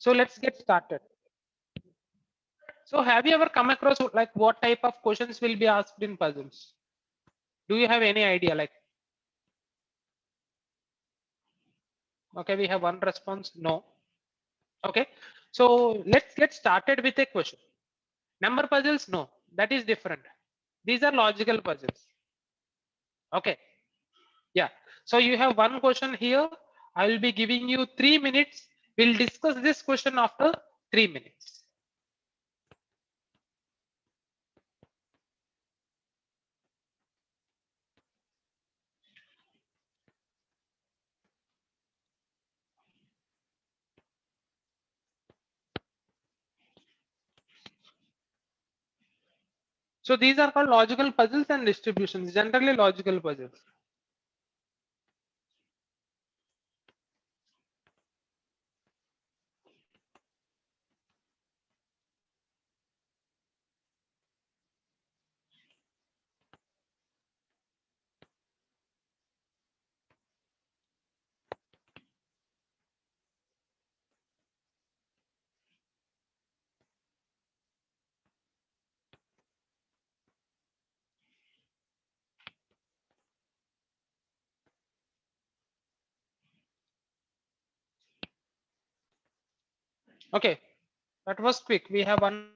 So let's get started. So have you ever come across like what type of questions will be asked in puzzles? Do you have any idea? Like, okay, we have one response. No. Okay. So let's get started with a question. Number puzzles? No, that is different. These are logical puzzles. Okay. Yeah. So you have one question here. I will be giving you 3 minutes. We'll discuss this question after 3 minutes. So these are called logical puzzles and distributions, generally logical puzzles. Okay, that was quick. We have one.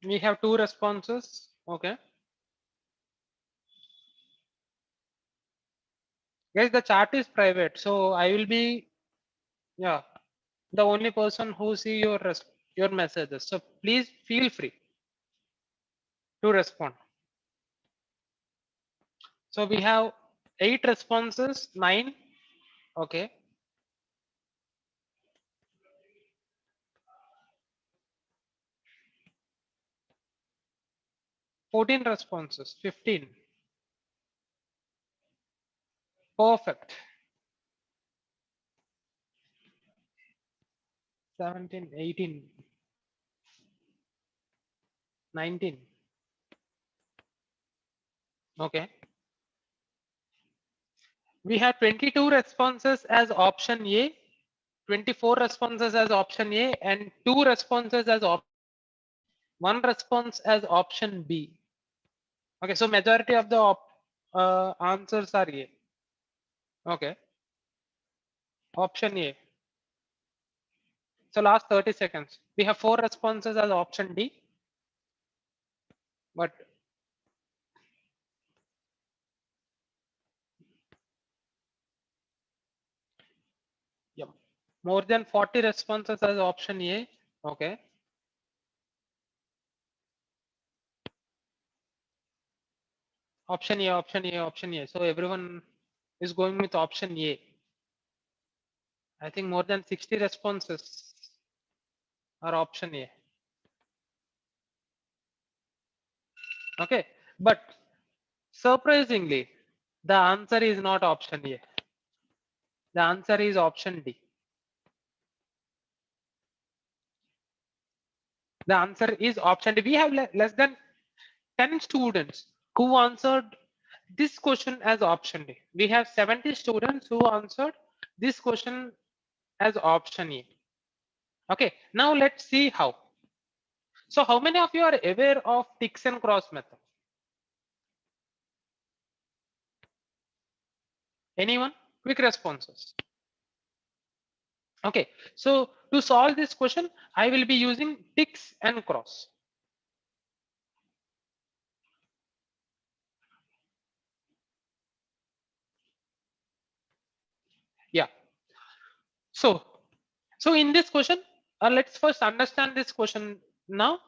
We have two responses. Okay. Guys, the chat is private, so I will be, yeah, the only person who see your messages. So please feel free to respond. So we have 8 responses, 9. Okay. 14 responses, 15. Perfect. 17, 18, 19. Okay. We have 22 responses as option A, 24 responses as option A, and 2 responses as one response as option B. Okay, so majority of the answers are A. Okay, option A. So last 30 seconds. We have 4 responses as option D, but yeah, more than 40 responses as option A. Okay. Option A, option A, option A. So everyone is going with option A. I think more than 60 responses are option A. Okay, but surprisingly, the answer is not option A. The answer is option D. The answer is option D. We have less than 10 students who answered this question as option D. We have 70 students who answered this question as option A. Okay, now let's see how. So how many of you are aware of ticks and cross method? Anyone? Quick responses. Okay, so to solve this question, I will be using ticks and cross. Yeah. So in this question, let's first understand this question now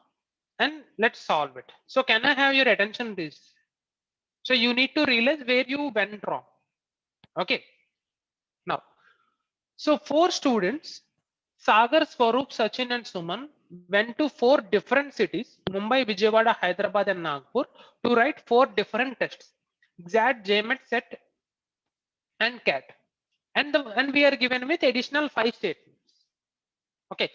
and let's solve it. So can I have your attention, please? So you need to realize where you went wrong. Okay. Now, so 4 students, Sagar, Swaroop, Sachin and Suman went to 4 different cities, Mumbai, Vijayawada, Hyderabad and Nagpur to write 4 different tests, XAT, JMET, SET and CAT. and we are given with additional 5 statements. Okay.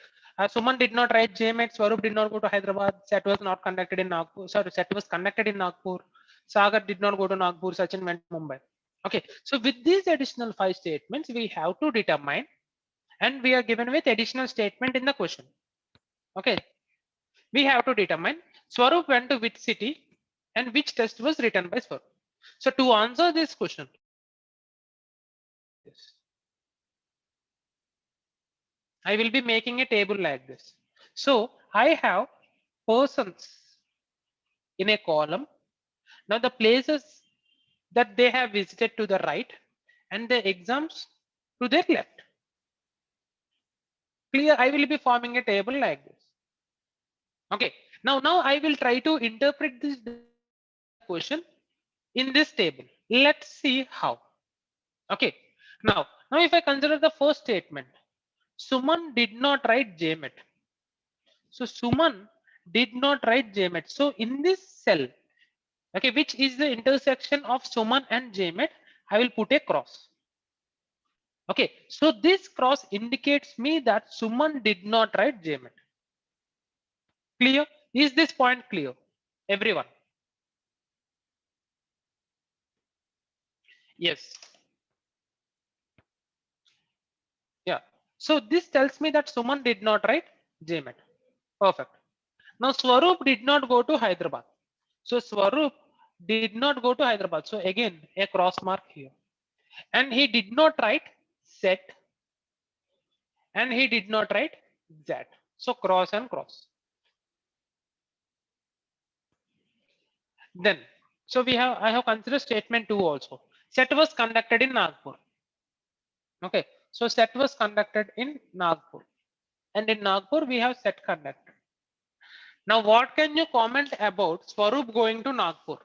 Suman did not write JMET. Swarup did not go to Hyderabad. Set was not conducted in Nagpur. Sorry, set was conducted in Nagpur. Sagar did not go to Nagpur. Sachin went to Mumbai. Okay. So with these additional 5 statements, we have to determine, and we are given with additional statement in the question. Okay. We have to determine Swarup went to which city and which test was written by Swarup. So to answer this question, I will be making a table like this. So I have persons in a column. Now the places that they have visited to the right and the exams to their left. Clear? I will be forming a table like this. Okay. Now I will try to interpret this question in this table. Let's see how. Okay. Now if I consider the first statement, Suman did not write JMET. So Suman did not write JMET. So in this cell, okay, which is the intersection of Suman and JMET, I will put a cross. Okay, so this cross indicates me that Suman did not write JMET. Clear? Is this point clear? Everyone? Yes. Yeah. So this tells me that Suman did not write JMET. Perfect. Now Swarup did not go to Hyderabad. So Swarup did not go to Hyderabad. So again, a cross mark here. And he did not write set. And he did not write Z. So cross and cross. Then, so I have considered statement 2 also. Set was conducted in Nagpur. Okay, so set was conducted in Nagpur. And in Nagpur, we have set conducted. Now, what can you comment about Swarup going to Nagpur?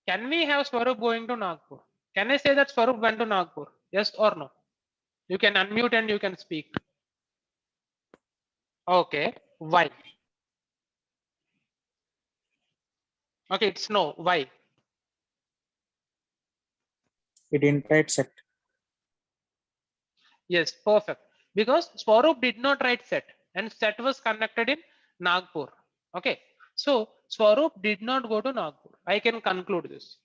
Can we have Swarup going to Nagpur? Can I say that Swarup went to Nagpur? Yes or no? You can unmute and you can speak. Okay, why? Okay, it's no. Why? He didn't write set. Yes, perfect. Because Swarup did not write set and set was conducted in Nagpur. Okay, so Swarup did not go to Nagpur. I can conclude this.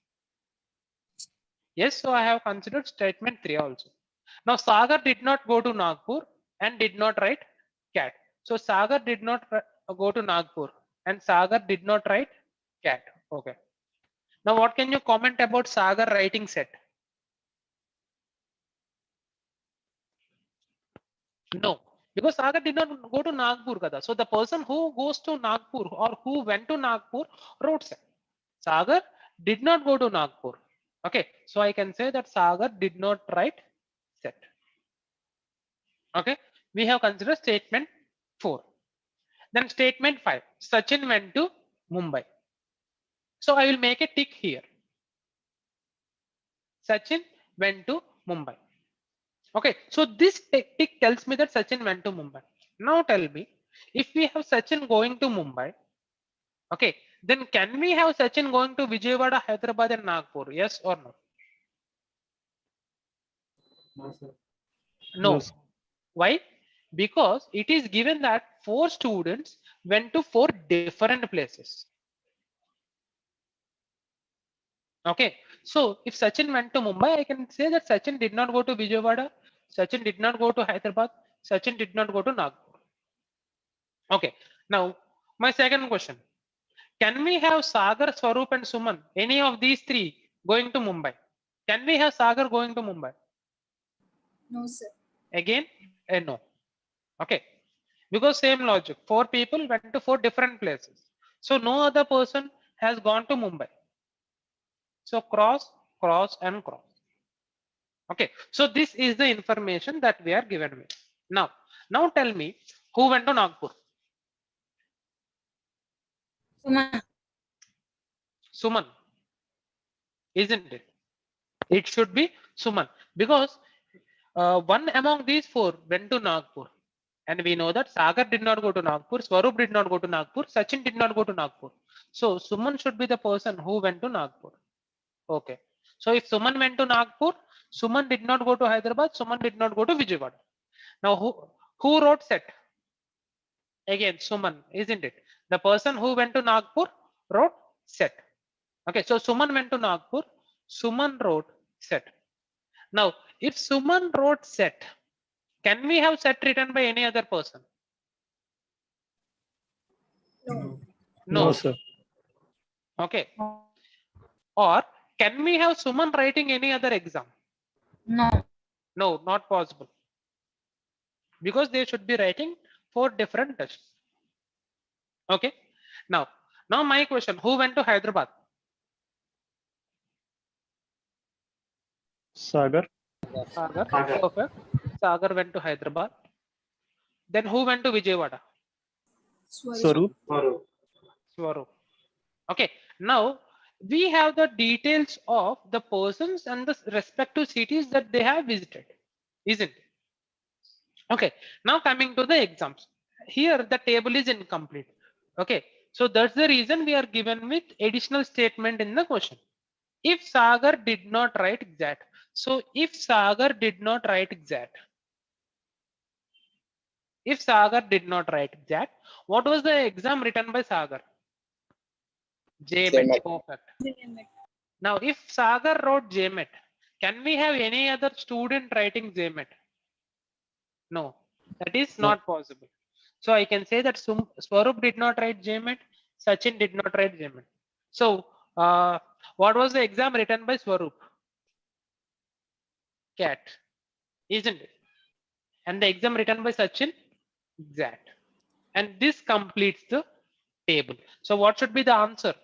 Yes, so I have considered statement 3 also. Now Sagar did not go to Nagpur and did not write cat. So Sagar did not go to Nagpur and Sagar did not write cat. Okay. Now what can you comment about Sagar writing set? No, because Sagar did not go to Nagpur kada. So the person who goes to Nagpur or who went to Nagpur wrote set. Sagar did not go to Nagpur. Okay, so I can say that Sagar did not write set. Okay, we have considered statement 4. Then statement 5, Sachin went to Mumbai. So I will make a tick here. Sachin went to Mumbai. Okay, so this tick tells me that Sachin went to Mumbai. Now tell me, if we have Sachin going to Mumbai, okay, then can we have Sachin going to Vijayawada, Hyderabad and Nagpur? Yes or no? No, sir. No. Yes. Why? Because it is given that 4 students went to 4 different places. Okay, so if Sachin went to Mumbai, I can say that Sachin did not go to Vijayawada, Sachin did not go to Hyderabad, Sachin did not go to Nagpur. Okay, now my second question. Can we have Sagar, Swarup and Suman, any of these 3 going to Mumbai? Can we have Sagar going to Mumbai? No, sir. Again, a no. Okay, because same logic, 4 people went to 4 different places. So no other person has gone to Mumbai. So cross, cross and cross. Okay, so this is the information that we are given with. Now tell me who went to Nagpur? Suman. Suman, isn't it? It should be Suman because one among these 4 went to Nagpur. And we know that Sagar did not go to Nagpur, Swarup did not go to Nagpur, Sachin did not go to Nagpur. So Suman should be the person who went to Nagpur. Okay. So if Suman went to Nagpur, Suman did not go to Hyderabad, Suman did not go to Vijayawada. Now who wrote set? Again, Suman, isn't it? The person who went to Nagpur wrote set. Okay, so Suman went to Nagpur, Suman wrote set. Now, if Suman wrote set, can we have set written by any other person? No. No, sir. Okay. Or can we have Suman writing any other exam? No. No, not possible. Because they should be writing 4 different tests. Okay. Now my question: who went to Hyderabad? Sagar. Sagar. Perfect. Sagar went to Hyderabad. Then who went to Vijayawada? Swaroop. Swaroop. Okay. Now we have the details of the persons and the respective cities that they have visited, isn't it? Okay. Now coming to the exams. Here the table is incomplete. Okay. So that's the reason we are given with additional statement in the question. If Sagar did not write exact. So if Sagar did not write exact. If Sagar did not write exact, what was the exam written by Sagar? JMET. Perfect. Now if Sagar wrote JMET, can we have any other student writing JMET? No, that is No. not possible. So I can say that Swaroop did not write JMET, Sachin did not write JMET. So what was the exam written by Swaroop? CAT, isn't it? And the exam written by Sachin? Exact. And this completes the table. So what should be the answer?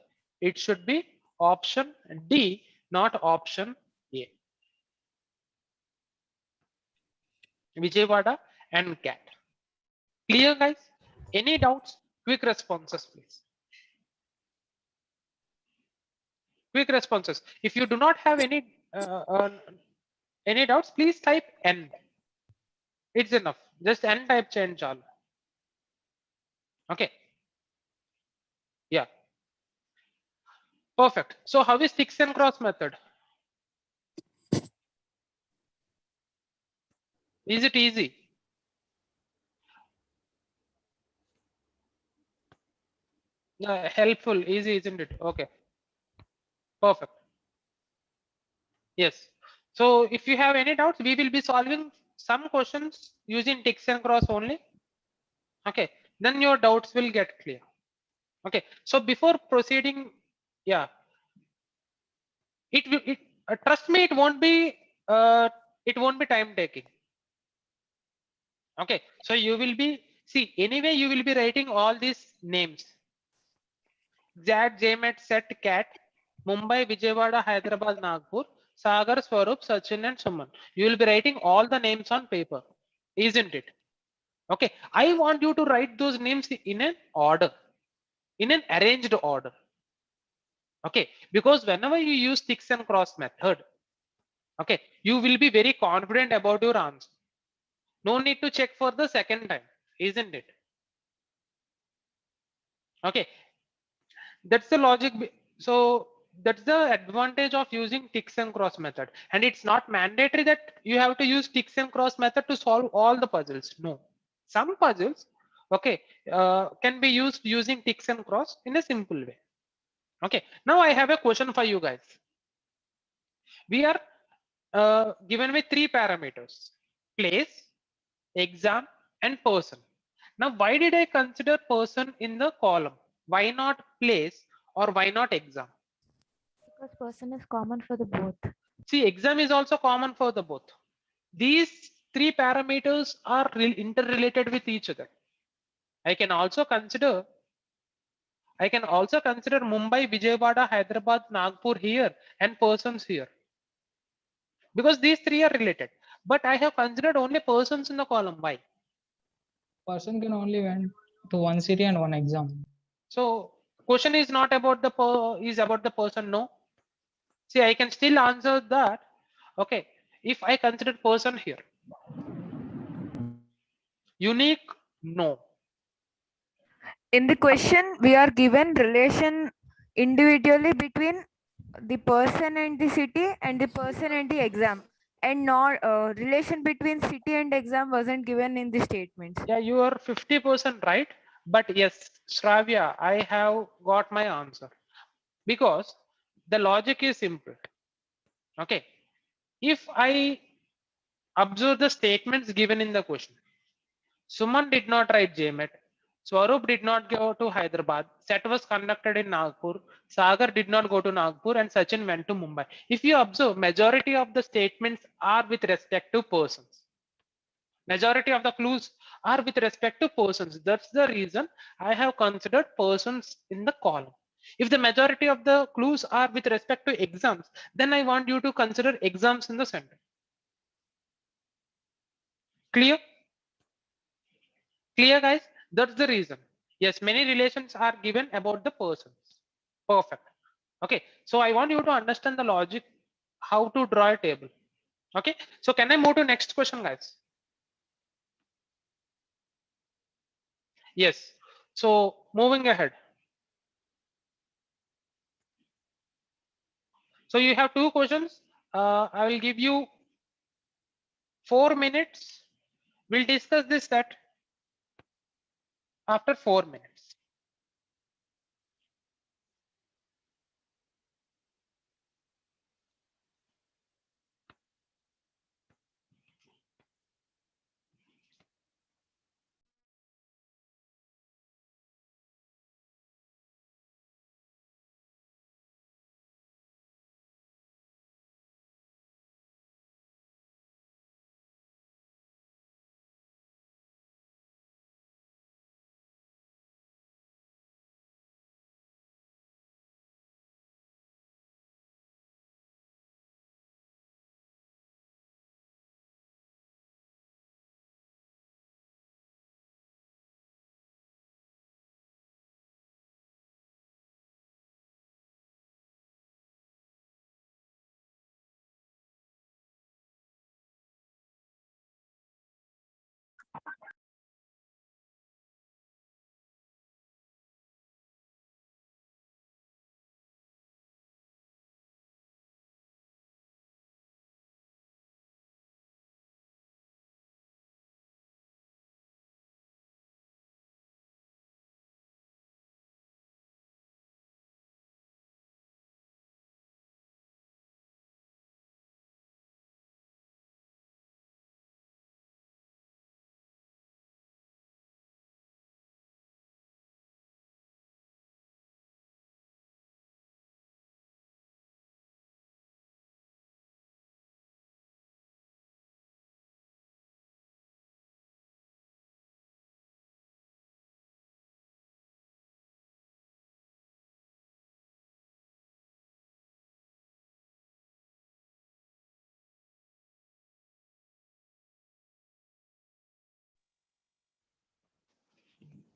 It should be option D, not option A. Vijayawada and CAT. Clear, guys? Any doubts? Quick responses, please. Quick responses. If you do not have any doubts, please type N. It's enough. Just N type change all. Okay. Yeah. Perfect. So how is fix and cross method? Is it easy? Helpful, easy, isn't it? Okay. Perfect. Yes. So if you have any doubts, we will be solving some questions using ticks and cross only. Okay. Then your doubts will get clear. Okay. So before proceeding, yeah, trust me, it won't be time taking. Okay. So you will be, see, anyway, you will be writing all these names. ZAT, JMET, SET, CAT, Mumbai, Vijayawada, Hyderabad, Nagpur, Sagar, Swaroop, Sachin and Suman. You will be writing all the names on paper, isn't it? Okay. I want you to write those names in an order, in an arranged order. Okay. Because whenever you use ticks and cross method, okay, you will be very confident about your answer. No need to check for the second time, isn't it? Okay. That's the logic. So that's the advantage of using ticks and cross method. And it's not mandatory that you have to use ticks and cross method to solve all the puzzles. No, some puzzles, okay, can be used using ticks and cross in a simple way. Okay, now I have a question for you guys. We are given with 3 parameters: place, exam and person. Now why did I consider person in the column? Why not place or why not exam? Because person is common for the both. See, exam is also common for the both. These 3 parameters are interrelated with each other. I can also consider Mumbai, Vijayawada, Hyderabad, Nagpur here and persons here, because these 3 are related. But I have considered only persons in the column. Why? Person can only went to one city and one exam. So question is not about the about the person. No. See, I can still answer that. Okay, if I consider person here, unique, no. In the question, we are given relation individually between the person and the city and the person and the exam, and not relation between city and exam wasn't given in the statements. Yeah, you are 50% right. But yes, Shravya, I have got my answer because the logic is simple. Okay. If I observe the statements given in the question, Suman did not write JMET. Swarup did not go to Hyderabad. Set was conducted in Nagpur. Sagar did not go to Nagpur and Sachin went to Mumbai. If you observe, majority of the statements are with respect to persons. Majority of the clues are with respect to persons. That's the reason I have considered persons in the column. If the majority of the clues are with respect to exams, then I want you to consider exams in the center. Clear? Clear, guys? That's the reason. Yes, many relations are given about the persons. Perfect. Okay, so I want you to understand the logic, how to draw a table. Okay, so can I move to next question, guys? Yes. So moving ahead. So you have two questions. I will give you 4 minutes. We'll discuss this set after 4 minutes.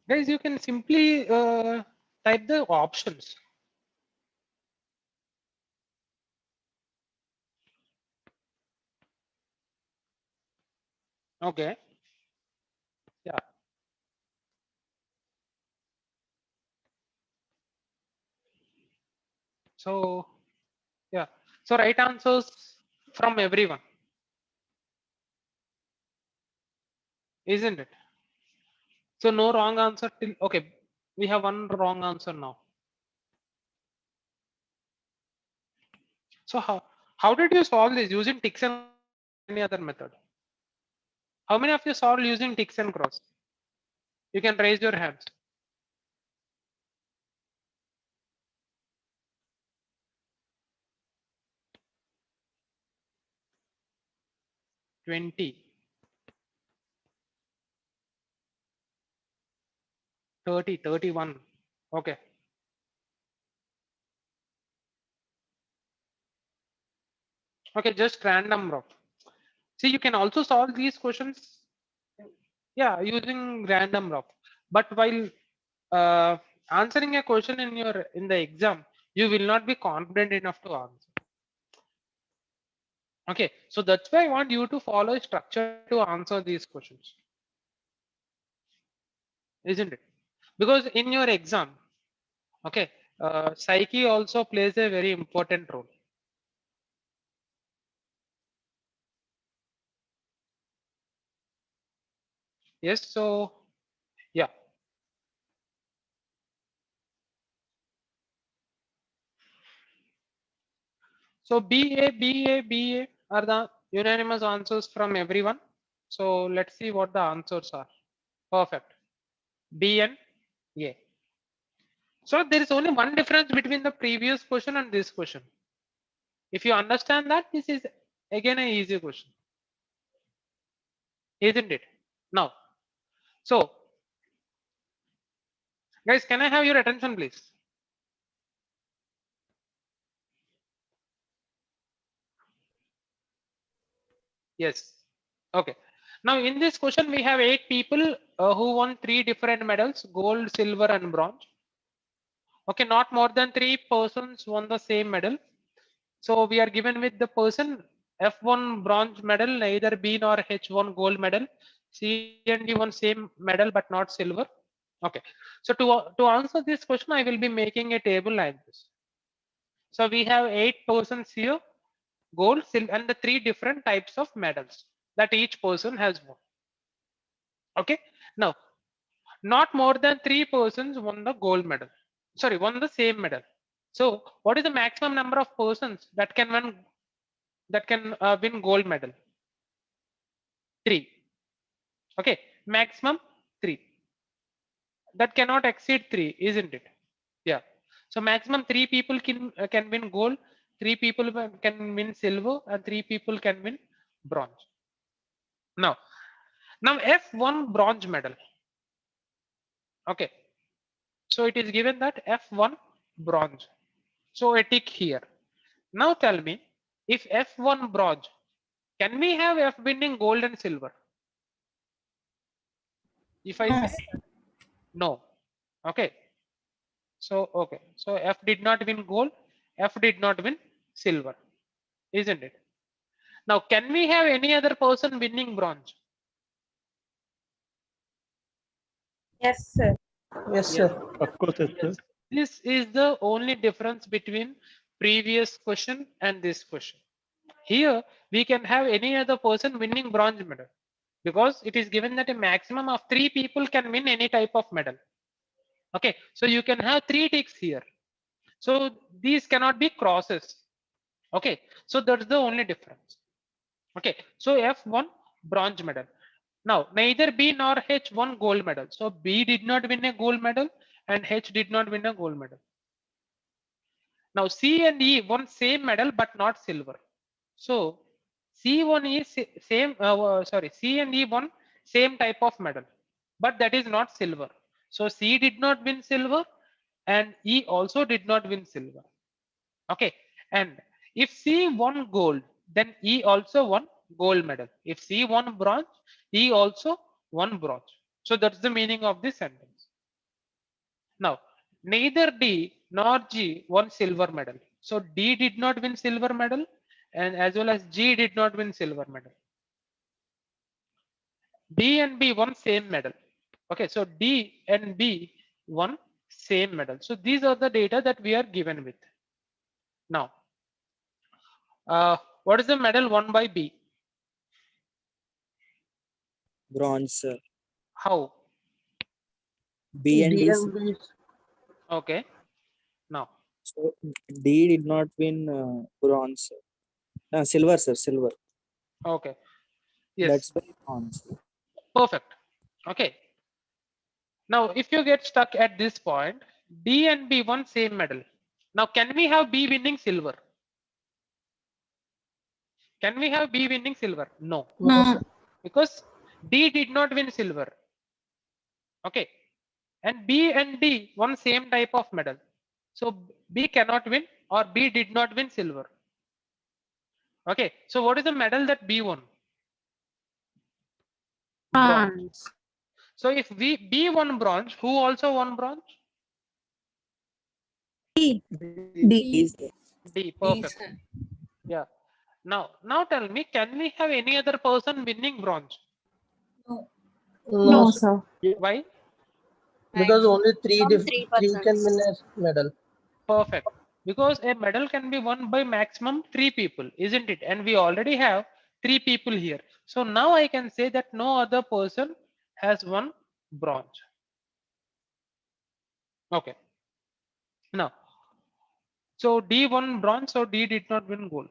Guys, you can simply type the options. Okay. Yeah. So yeah. So right answers from everyone, isn't it? So no wrong answer till okay. We have one wrong answer now. So how did you solve this using ticks and any other method? How many of you solved using ticks and cross? You can raise your hands. 20, 30, 31. Okay. Okay, just random rough. See, you can also solve these questions, yeah, using random rough. But while answering a question in the exam, you will not be confident enough to answer. Okay, so that's why I want you to follow a structure to answer these questions, isn't it? Because in your exam, okay, psyche also plays a very important role. Yes, so yeah. So BA are the unanimous answers from everyone. So let's see what the answers are. Perfect. B and A. So there is only one difference between the previous question and this question. If you understand that, this is again an easy question, isn't it? Now, so guys, can I have your attention, please? Yes. Okay. Now in this question, we have 8 people who won 3 different medals: gold, silver, and bronze. Okay, not more than 3 persons won the same medal. So we are given with the person F1 bronze medal, neither B nor H1 gold medal. C and D won same medal but not silver. Okay. So to answer this question, I will be making a table like this. So we have 8 persons here, gold, silver, and the 3 different types of medals that each person has won. Okay. Now, not more than 3 persons won the gold medal. Sorry, won the same medal. So what is the maximum number of persons that can win gold medal? 3. Okay, maximum 3. That cannot exceed 3, isn't it? Yeah. So maximum 3 people can win gold, 3 people can win silver, and 3 people can win bronze. Now F1 bronze medal. Okay. So it is given that F1 bronze. So a tick here. Now tell me, if F1 bronze, can we have F winning gold and silver? If I say no. Okay. So okay. So F did not win gold, F did not win silver, isn't it? Now can we have any other person winning bronze? Yes, sir. Yes, sir. Of course, yes, sir. This is the only difference between previous question and this question. Here we can have any other person winning bronze medal because it is given that a maximum of 3 people can win any type of medal. Okay, so you can have 3 ticks here. So these cannot be crosses. Okay, so that's the only difference. Okay, so F1 bronze medal. Now neither B nor H won gold medal. So B did not win a gold medal and H did not win a gold medal. Now C and E won same medal but not silver. So C1 is same. Sorry, C and E won same type of medal, but that is not silver. So C did not win silver, and E also did not win silver. Okay, and if C won gold, then E also won gold medal. If C won bronze, E also won bronze. So that's the meaning of this sentence. Now, neither D nor G won silver medal. So D did not win silver medal, and as well as G did not win silver medal. D and B won same medal. Okay, so D and B won same medal. So these are the data that we are given with. Now, what is the medal won by B? Bronze, sir. How? B and D. Okay. Now, So D did not win bronze. Silver, sir. Silver. okay. Yes. That's why bronze. Perfect. Okay. Now, if you get stuck at this point, D and B won same medal. Now, can we have B winning silver? Can we have B winning silver? No. No. Because D did not win silver. Okay. And B and D won same type of medal. So B cannot win or B did not win silver. Okay. So what is the medal that B won? Bronze. So if B won bronze, who also won bronze? D. D. Perfect. Yeah. Now tell me, can we have any other person winning bronze? No, sir. Why? Because only three From three can win a medal. Perfect. Because a medal can be won by maximum 3 people, isn't it? And we already have 3 people here. So now I can say that no other person has won bronze. Okay. Now, so D won bronze, so D did not win gold.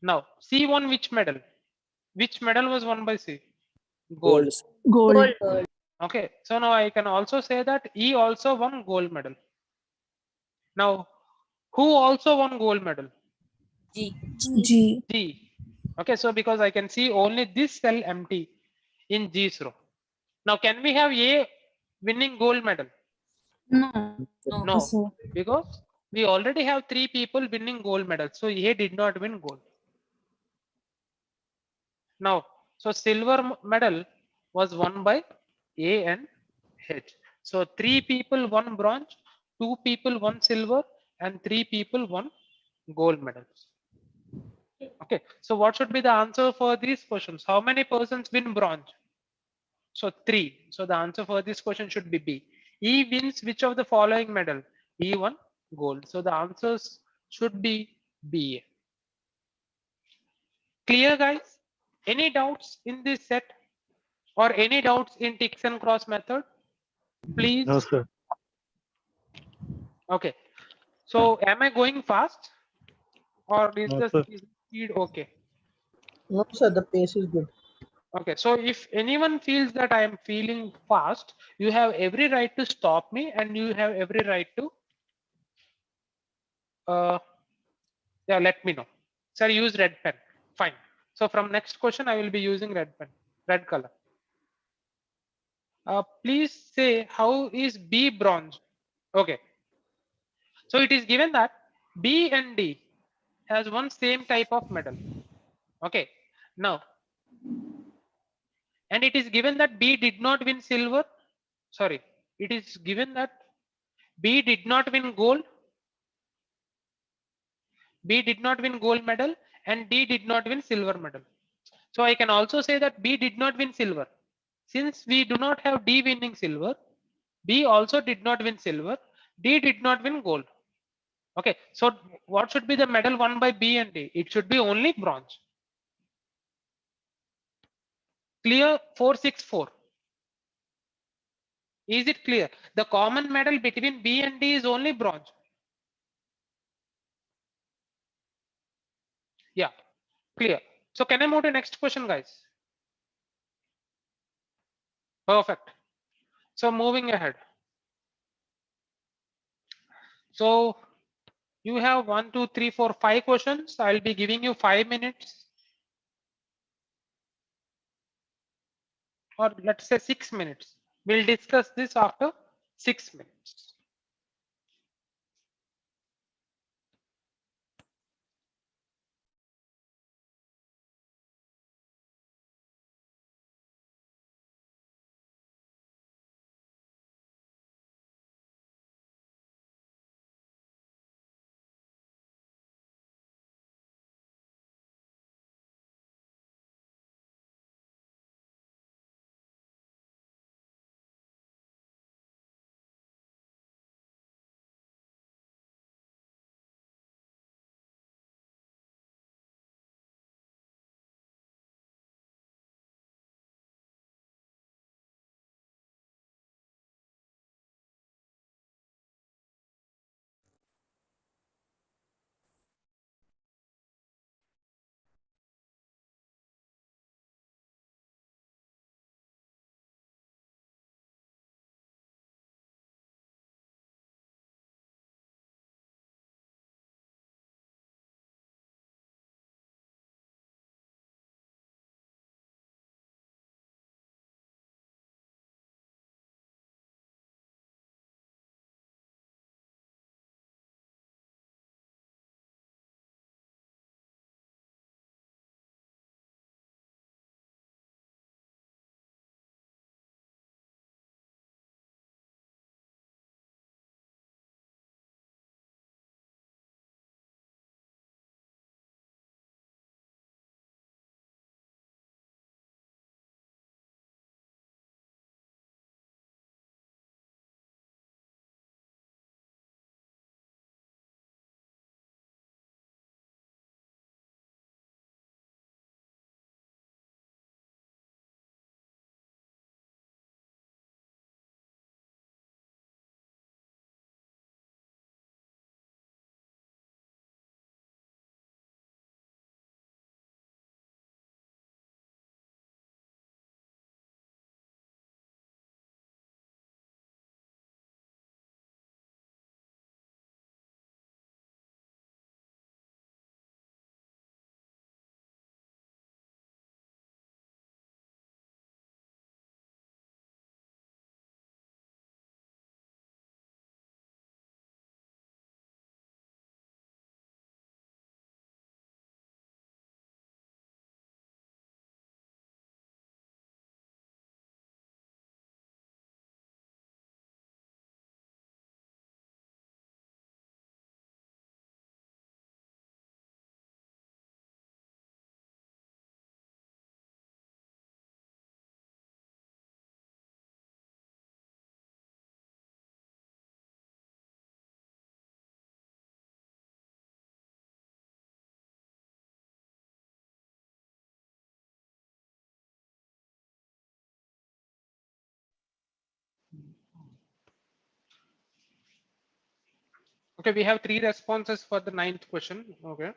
Now, C won which medal? Which medal was won by C? Gold. Gold, sir. Gold. Okay. So now I can also say that E also won gold medal. Now, who also won gold medal? G. G. Okay, so because I can see only this cell empty in G's row. Now, can we have A winning gold medal? No. No, because we already have 3 people winning gold medal. So A did not win gold. Now, so silver medal was won by A and H. So 3 people won bronze, 2 people won silver, and 3 people won gold medals. Okay, so what should be the answer for these questions? How many persons win bronze? So 3. So the answer for this question should be B. E wins which of the following medal? E won gold. So the answers should be B. Clear, guys? Any doubts in this set or any doubts in ticks and cross method? Please. No, sir. Okay. So am I going fast or is No, the sir. speed okay? No, sir, the pace is good. Okay, so if anyone feels that I am feeling fast, you have every right to stop me and you have every right to yeah, let me know. Sir, use red pen. Fine. So from next question, I will be using red pen, red color. Please say how is B bronze? Okay. So it is given that B and D has one same type of medal. Okay. Now, and it is given that B did not win silver. Sorry, it is given that B did not win gold. B did not win gold medal and D did not win silver medal. So I can also say that B did not win silver. Since we do not have D winning silver, B also did not win silver. D did not win gold. Okay, so what should be the medal won by B and D? It should be only bronze. Clear 464. Is it clear? The common medal between B and D is only bronze. Yeah, clear. So can I move to next question, guys? Perfect. So moving ahead. So you have 1, 2, 3, 4, 5 questions. I'll be giving you 5 minutes. Or let's say 6 minutes. We'll discuss this after 6 minutes. Okay, we have 3 responses for the 9th question. Okay.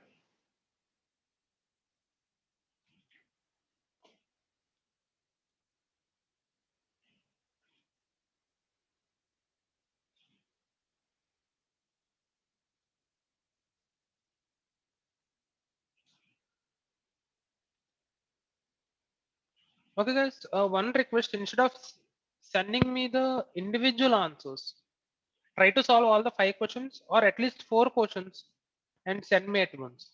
Okay, guys. One request: instead of sending me the individual answers, try to solve all the 5 questions or at least 4 questions and send me at once.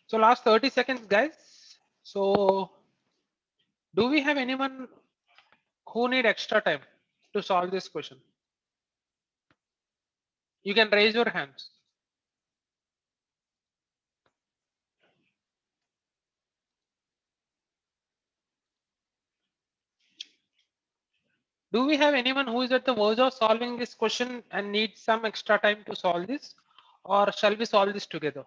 So last 30 seconds, guys. So do we have anyone who need extra time to solve this question? You can raise your hands. Do we have anyone who is at the verge of solving this question and needs some extra time to solve this? Or shall we solve this together?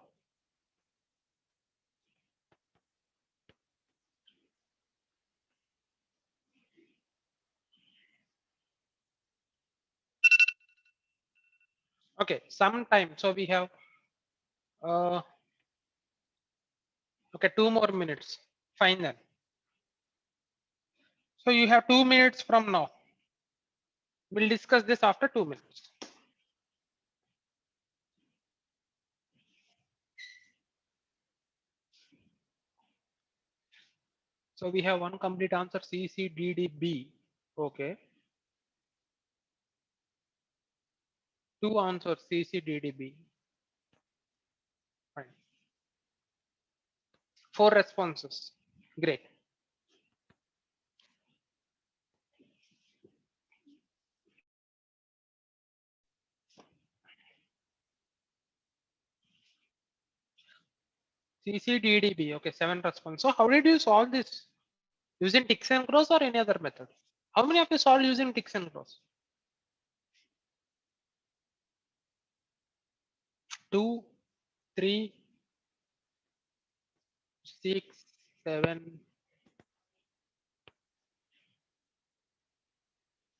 Okay, some time. So we have uh, okay, 2 more minutes. Fine then. So you have 2 minutes from now. We'll discuss this after 2 minutes. So we have one complete answer CCDDB. Okay. 2 answers CCDDB. Fine. 4 responses. Great. CCDDB. Okay, 7 responses. So how did you solve this? Using ticks and cross or any other method? How many of you solved using ticks and cross? 2, 3, 6, 7.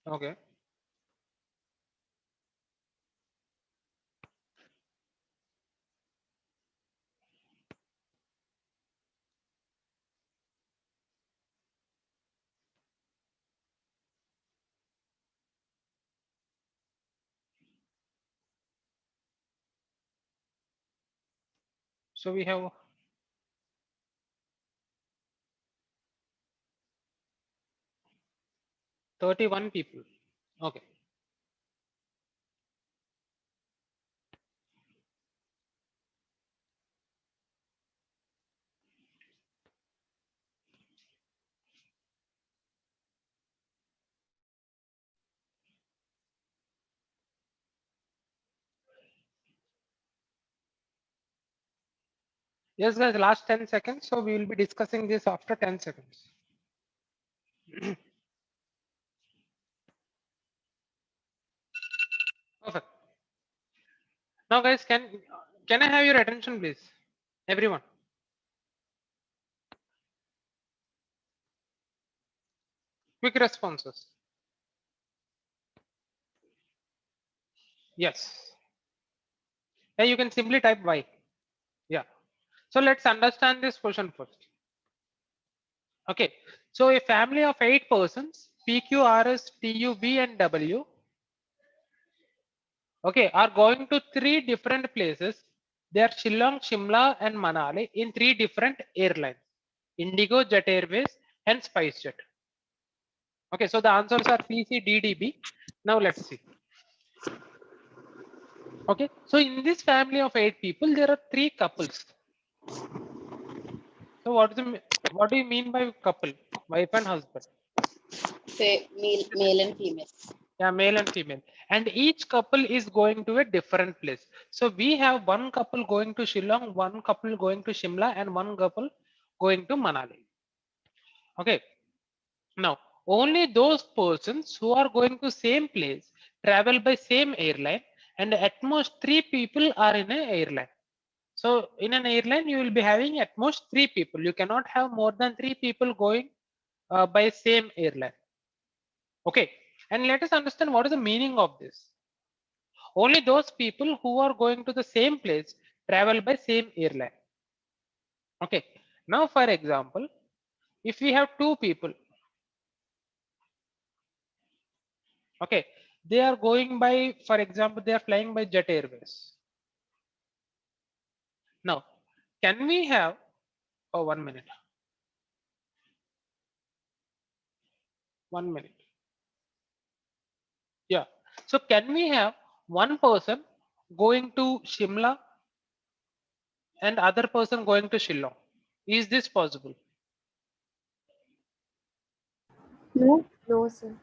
Okay. So we have 31 people. Okay. Yes, guys, last 10 seconds. So we will be discussing this after 10 seconds. Perfect. Now, guys, Can I have your attention, please? Everyone. Quick responses. Yes. Yeah, you can simply type Y. Yeah. So let's understand this question first. Okay. So a family of 8 persons, PQRS, TUV, and W, okay, are going to 3 different places. They are Shillong, Shimla, and Manali in 3 different airlines: Indigo, Jet Airways, and SpiceJet. Okay, so the answers are PCDDB. Now let's see. Okay, so in this family of 8 people, there are 3 couples. So what do you mean by couple? Wife and husband. Male and female. Yeah, male and female. And each couple is going to a different place. So we have one couple going to Shillong, one couple going to Shimla, and one couple going to Manali. Okay. Now, only those persons who are going to same place travel by same airline, and at most 3 people are in an airline. So in an airline, you will be having at most 3 people. You cannot have more than 3 people going by same airline. Okay. And let us understand what is the meaning of this. Only those people who are going to the same place travel by same airline. Okay. Now, for example, if we have 2 people, okay, they are going by, for example, they are flying by Jet Airways. Now, can we have, oh, 1 minute. 1 minute. Yeah. So can we have one person going to Shimla and other person going to Shillong? Is this possible? No. No, sir.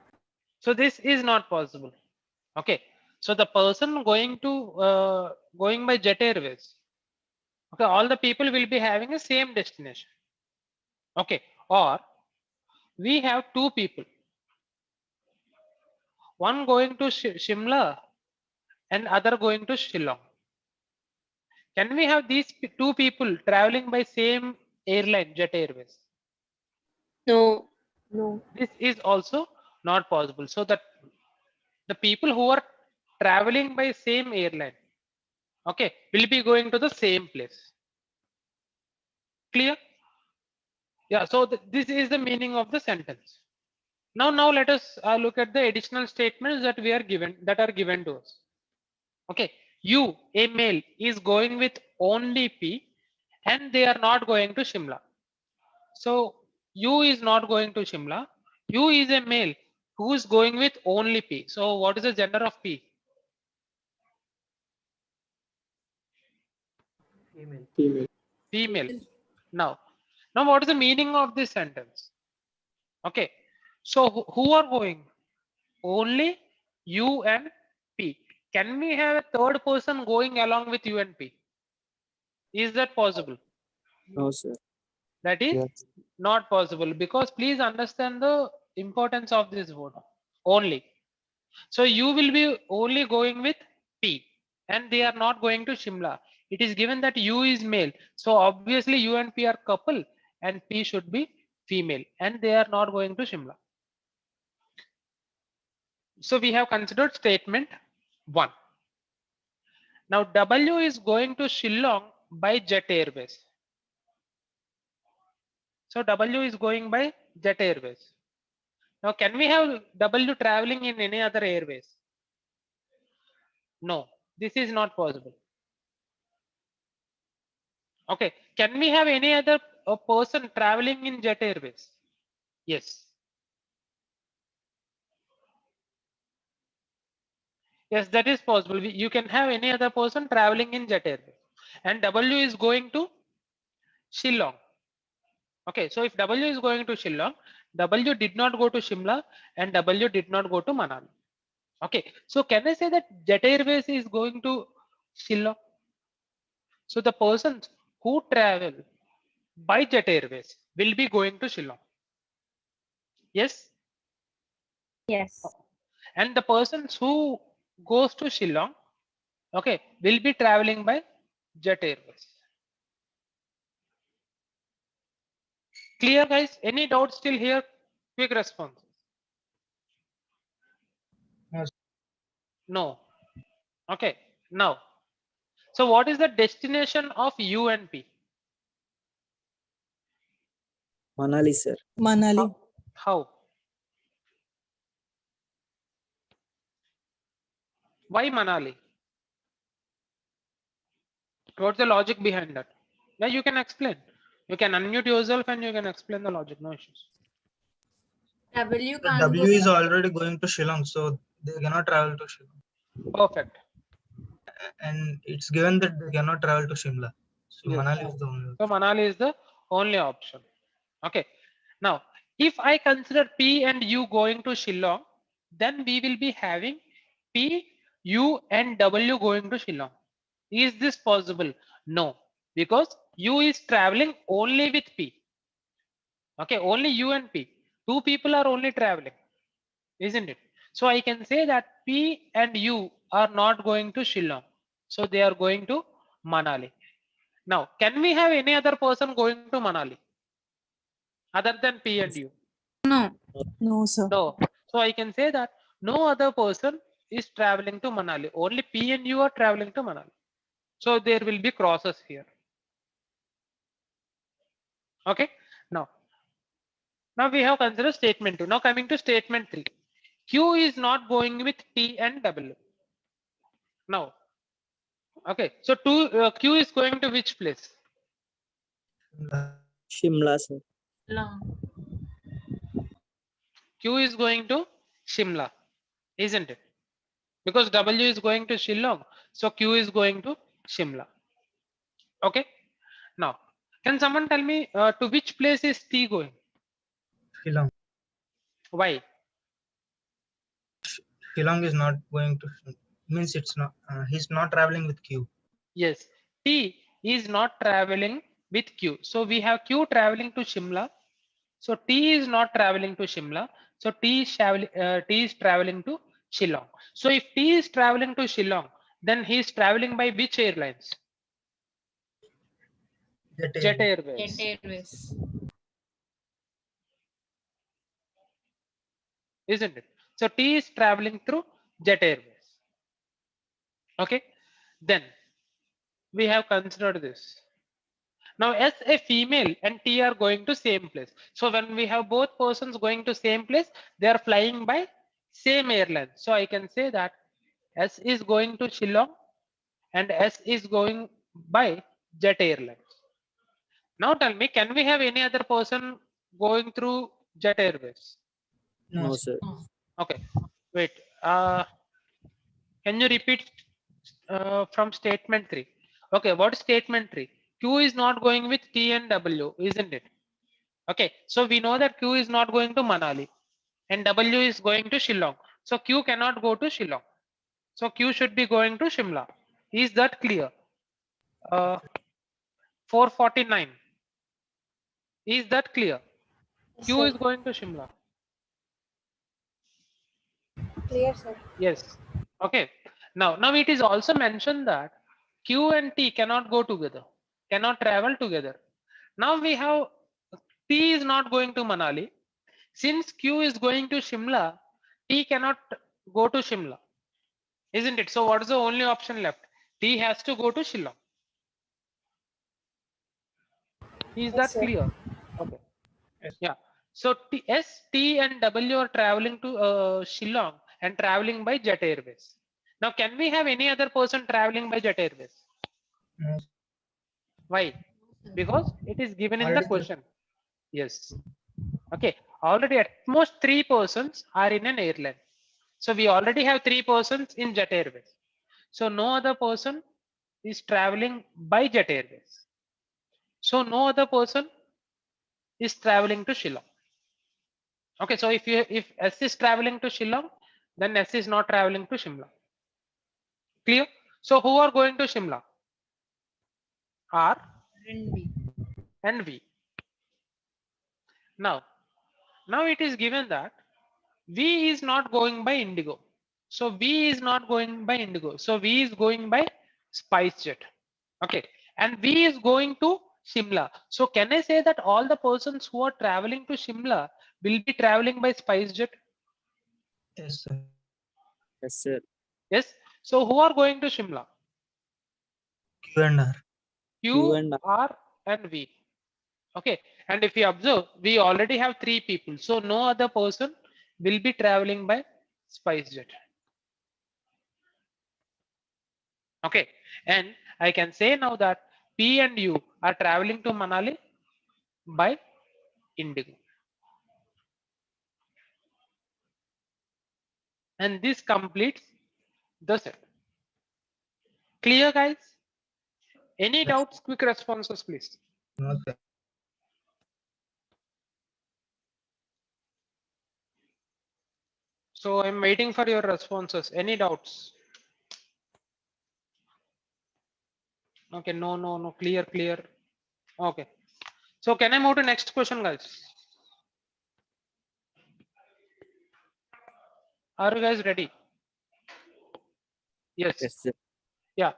So this is not possible. Okay. So the person going by Jet Airways, okay, all the people will be having a same destination. Okay. Or we have 2 people, one going to Shimla and other going to Shillong. Can we have these 2 people traveling by same airline, Jet Airways? No. No. This is also not possible. So that the people who are traveling by same airline, okay, will be going to the same place. Clear? Yeah. So this is the meaning of the sentence. Now let us look at the additional statements that are given to us. Okay, you, a male, is going with only P, and they are not going to Shimla. So you is not going to Shimla. You is a male who is going with only P. So what is the gender of P? Female. Now what is the meaning of this sentence? Okay, so who are going? Only you and P. Can we have a third person going along with you and P? Is that possible? No, sir. That is Yes. not possible, because please understand the importance of this word only. So you will be only going with P, and they are not going to Shimla. It is given that you is male, so obviously you and P are couple, and P should be female, and they are not going to Shimla. So we have considered statement 1. Now W is going to Shillong by Jet Airways. So W is going by Jet Airways. Now can we have W traveling in any other airways? No, this is not possible. Okay, can we have any other person traveling in Jet Airways? Yes. Yes, that is possible. You can have any other person traveling in Jet Airways. And W is going to Shillong. Okay, so if W is going to Shillong, W did not go to Shimla, and W did not go to Manali. Okay, so can I say that Jet Airways is going to Shillong? So the persons who travel by Jet Airways will be going to Shillong. Yes. Yes. And the persons who goes to Shillong, okay, will be traveling by Jet Airways. Clear, guys? Any doubts still here? Quick response. No, sir. No. Okay. Now, so what is the destination of U and P? Manali, sir. Manali. How? Why Manali? What's the logic behind that? Yeah, you can explain. You can unmute yourself and you can explain the logic. No issues. W The can't W go. is already going to Shillong, so they cannot travel to Shillong. Perfect. And it's given that they cannot travel to Shimla. So Yes. Manali is the only. So Manali is the only option. Okay. Now, if I consider P and U going to Shillong, then we will be having P, U and W going to Shillong. Is this possible? No, because U is traveling only with P. Okay, only U and P. Two people are only traveling, isn't it? So I can say that P and U are not going to Shillong. So they are going to Manali. Now, can we have any other person going to Manali other than P and U? No. No, sir. No. So I can say that no other person is traveling to Manali. Only P and U are traveling to Manali. So there will be crosses here. Okay. Now we have considered statement 2. Now coming to statement 3. Q is not going with T and W. Now, okay. So Q is going to which place? Shimla, sir. Long. Q is going to Shimla, isn't it? Because W is going to Shillong. So Q is going to Shimla. Okay. Now, can someone tell me to which place is T going? Shillong. Why? Shillong is not going to, means it's not, he's not traveling with Q. Yes, T is not traveling with Q. So we have Q traveling to Shimla. So T is not traveling to Shimla. So T is traveling to Shillong. So if T is traveling to Shillong, then he is traveling by which airlines? Jet Airways. Jet Airways. Isn't it? So T is traveling through Jet Airways. Okay. Then we have considered this. Now as a female and T are going to same place. So when we have both persons going to same place, they are flying by same airline. So I can say that S is going to Shillong and S is going by Jet Airlines. Now tell me, can we have any other person going through Jet Airways? No, sir. Okay, wait. Can you repeat from statement 3? Okay, what is statement 3? Q is not going with T and W, isn't it? Okay, so we know that Q is not going to Manali and W is going to Shillong. So Q cannot go to Shillong. So Q should be going to Shimla. Is that clear? 449. Is that clear? Q is going to Shimla. Clear, sir. Yes. Okay. Now it is also mentioned that Q and T cannot go together, cannot travel together. Now we have T is not going to Manali. Since Q is going to Shimla, T cannot go to Shimla, isn't it? So what is the only option left? T has to go to Shillong. Is that clear? Okay. Yes. Yeah. So T and W are traveling to Shillong and traveling by Jet Airways. Now, can we have any other person traveling by Jet Airways? No. Why? Because it is given in the Already question. Yes. Okay. Already at most 3 persons are in an airline. So we already have 3 persons in Jet Airways. So no other person is traveling by Jet Airways. So no other person is traveling to Shillong. Okay, so if S is traveling to Shillong, then S is not traveling to Shimla. Clear? So who are going to Shimla? R And B. and V. Now it is given that V is not going by Indigo. So V is not going by Indigo. So V is going by SpiceJet. Okay, and V is going to Shimla. So can I say that all the persons who are traveling to Shimla will be traveling by SpiceJet? Yes, sir. Yes, sir. Yes. So who are going to Shimla? Q and R. Q, and R. R, and V. Okay, and if you observe, we already have 3 people, so no other person will be traveling by SpiceJet. Okay, and I can say now that P and U are traveling to Manali by Indigo. And this completes the set. Clear, guys? Any Yes. doubts? Quick responses, please. No, sir. So I'm waiting for your responses. Any doubts? Okay, no. Clear. Okay. So can I move to next question, guys? Are you guys ready? Yes. Yes, sir. Yeah.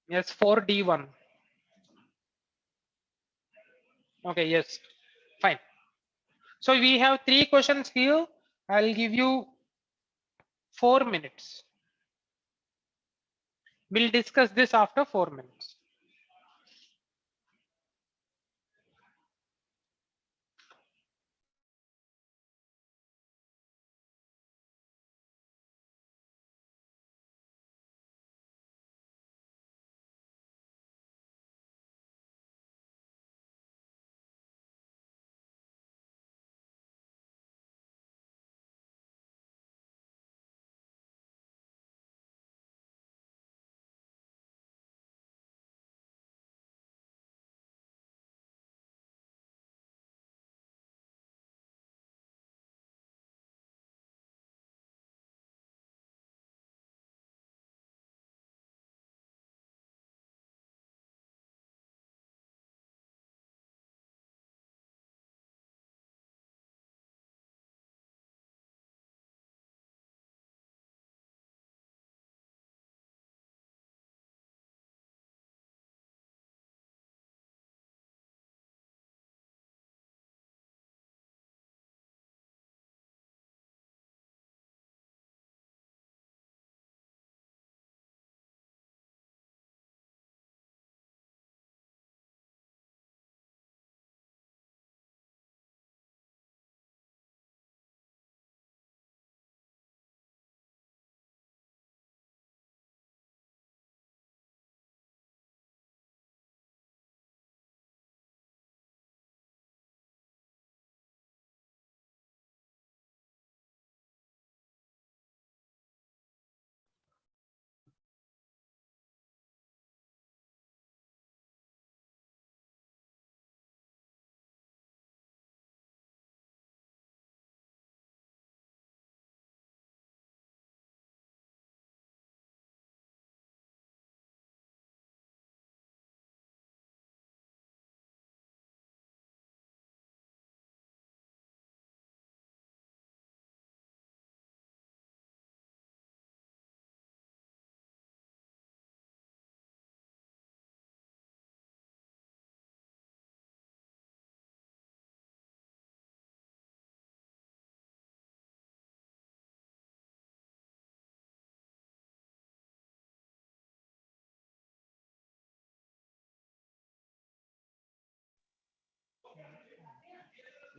Yes, 4D1. Okay, yes. Fine. So we have 3 questions here. I'll give you 4 minutes. We'll discuss this after 4 minutes.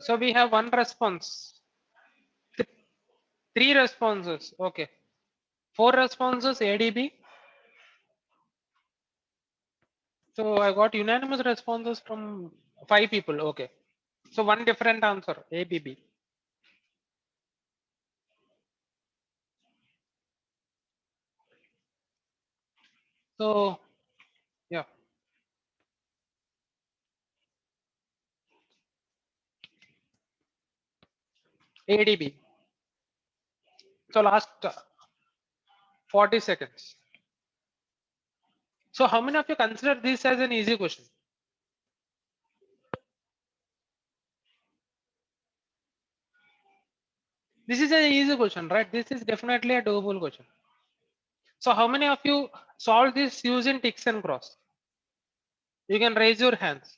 So we have 1 response. 3 responses. Okay. 4 responses ADB. So I got unanimous responses from 5 people. Okay. So 1 different answer ABB. So yeah. ADB. So last 40 seconds. So how many of you consider this as an easy question? This is an easy question, right? This is definitely a doable question. So how many of you solve this using ticks and cross? You can raise your hands.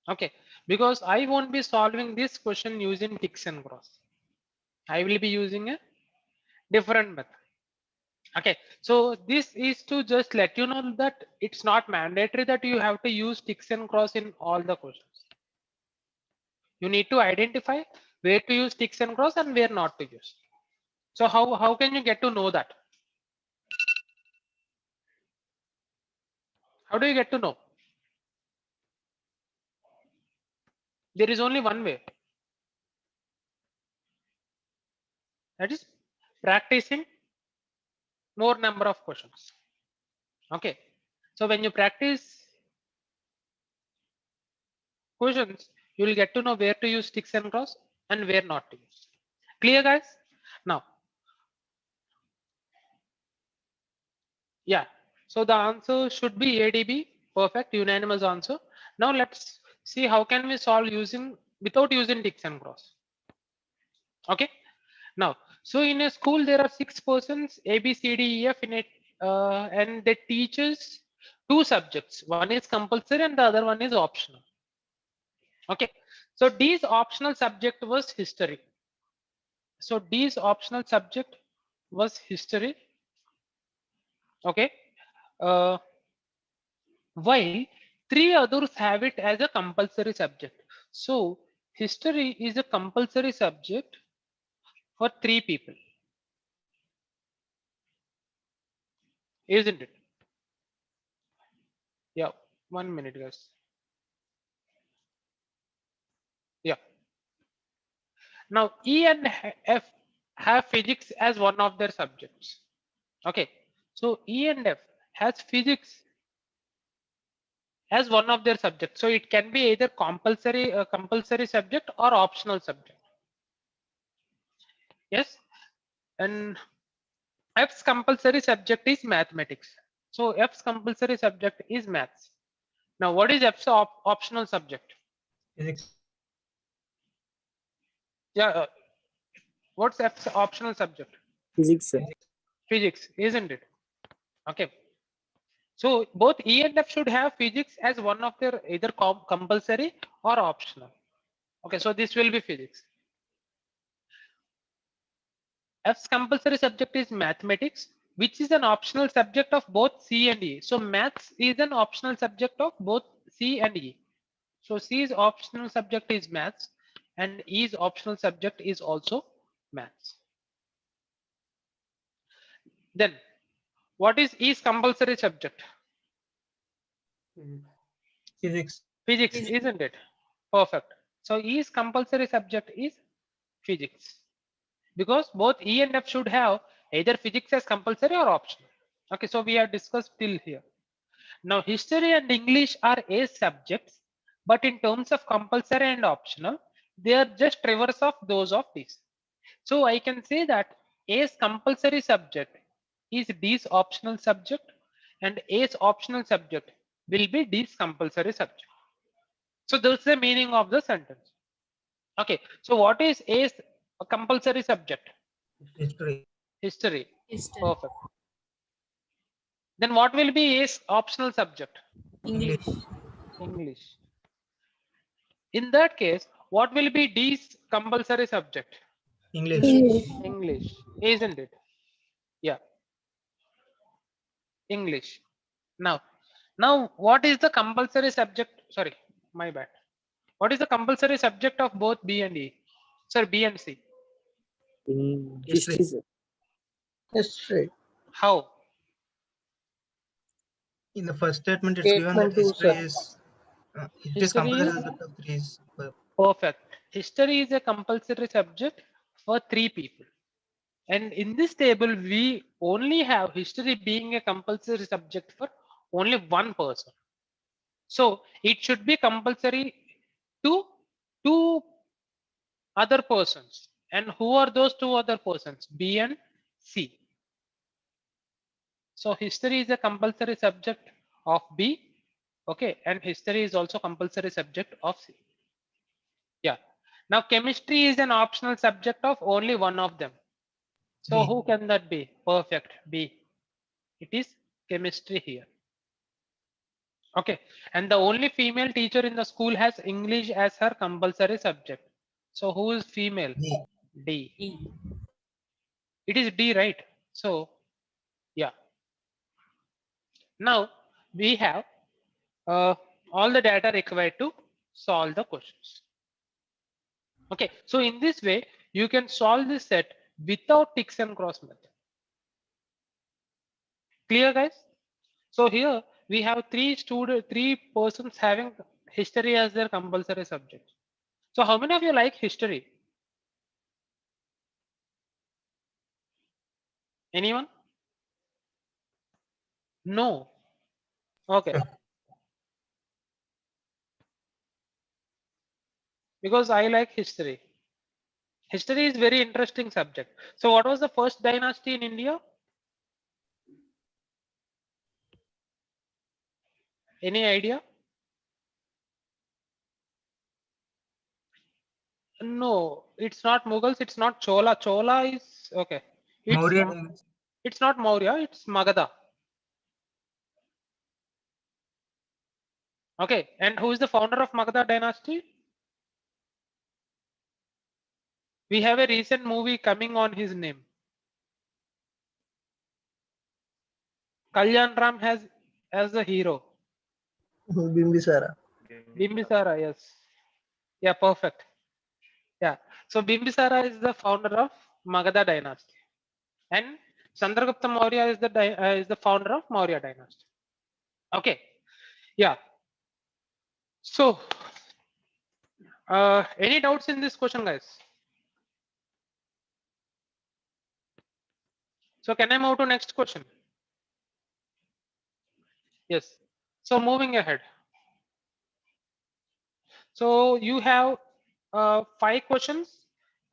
Okay, because I won't be solving this question using ticks and cross. I will be using a different method. Okay, so this is to just let you know that it's not mandatory that you have to use ticks and cross in all the questions. You need to identify where to use ticks and cross and where not to use. So how can you get to know that? How do you get to know? There is only one way. That is practicing more number of questions. Okay, so when you practice questions, you will get to know where to use sticks and cross and where not to use. Clear, guys? Now, yeah, so the answer should be ADB. Perfect, unanimous answer. Now let's see how can we solve using without using ticks and cross. Okay, now, so in a school there are 6 persons, A, B, C, D, E, F in it, and they teaches 2 subjects. One is compulsory and the other one is optional. Okay, so D's optional subject was history. So D's optional subject was history. Okay, while 3 others have it as a compulsory subject. So history is a compulsory subject for 3 people, isn't it? Yeah, 1 minute, guys. Yeah. Now E and F have physics as one of their subjects. Okay, so E and F has physics as one of their subjects. So it can be either compulsory subject or optional subject. Yes, and F's compulsory subject is mathematics. So F's compulsory subject is maths. Now what is F's optional subject? Physics. Yeah, what's F's optional subject? Physics, sir. Physics, isn't it? Okay. So both E and F should have physics as one of their either compulsory or optional. Okay, so this will be physics. F's compulsory subject is mathematics, which is an optional subject of both C and E. So maths is an optional subject of both C and E. So C's optional subject is maths and E's optional subject is also maths. Then what is E's compulsory subject? Physics. Physics, isn't it? Perfect. So E's compulsory subject is physics, because both E and F should have either physics as compulsory or optional. Okay, so we have discussed till here. Now history and English are A's subjects, but in terms of compulsory and optional, they are just reverse of those of these. So I can say that A's compulsory subject is D's optional subject and A's optional subject will be D's compulsory subject. So that's the meaning of the sentence. Okay, so what is A's compulsory subject? History. History. History. Perfect. Then what will be A's optional subject? English. English. In that case, what will be D's compulsory subject? English. English, isn't it? Yeah. English. Now what is the compulsory subject? Sorry, my bad. What is the compulsory subject of both B and E? Sir, B and C. In History. history, sir. History. How? In the first statement, it's given that 8.2, history sir. is it is History compulsory is- subject of 3 is Perfect. History is a compulsory subject for 3 people. And in this table, we only have history being a compulsory subject for only 1 person. So it should be compulsory to 2 other persons. And who are those 2 other persons? B and C. So history is a compulsory subject of B. Okay. And history is also compulsory subject of C. Yeah. Now chemistry is an optional subject of only one of them. So B. who can that be? Perfect. B. It is chemistry here. Okay. And the only female teacher in the school has English as her compulsory subject. So who is female? D. D. E. It is D, right? So yeah. Now we have all the data required to solve the questions. Okay. So in this way, you can solve this set without ticks and cross method. Clear, guys? So here we have three persons having history as their compulsory subject. So how many of you like history? Anyone? No. Okay. Because I like history. History is very interesting subject. So what was the first dynasty in India? Any idea? No, it's not Mughals. It's not Chola. Chola is okay. Maurya dynasty. It's not Maurya. It's Magadha. Okay. And who is the founder of Magadha dynasty? We have a recent movie coming on his name. Kalyan Ram has as the hero. Bimbisara. Bimbisara, yes. Yeah, perfect. Yeah. So Bimbisara is the founder of Magadha dynasty, and Chandragupta Maurya is the founder of Maurya dynasty. Okay. Yeah. So, any doubts in this question, guys? So, can I move to next question? Yes. So, moving ahead. So, you have 5 questions.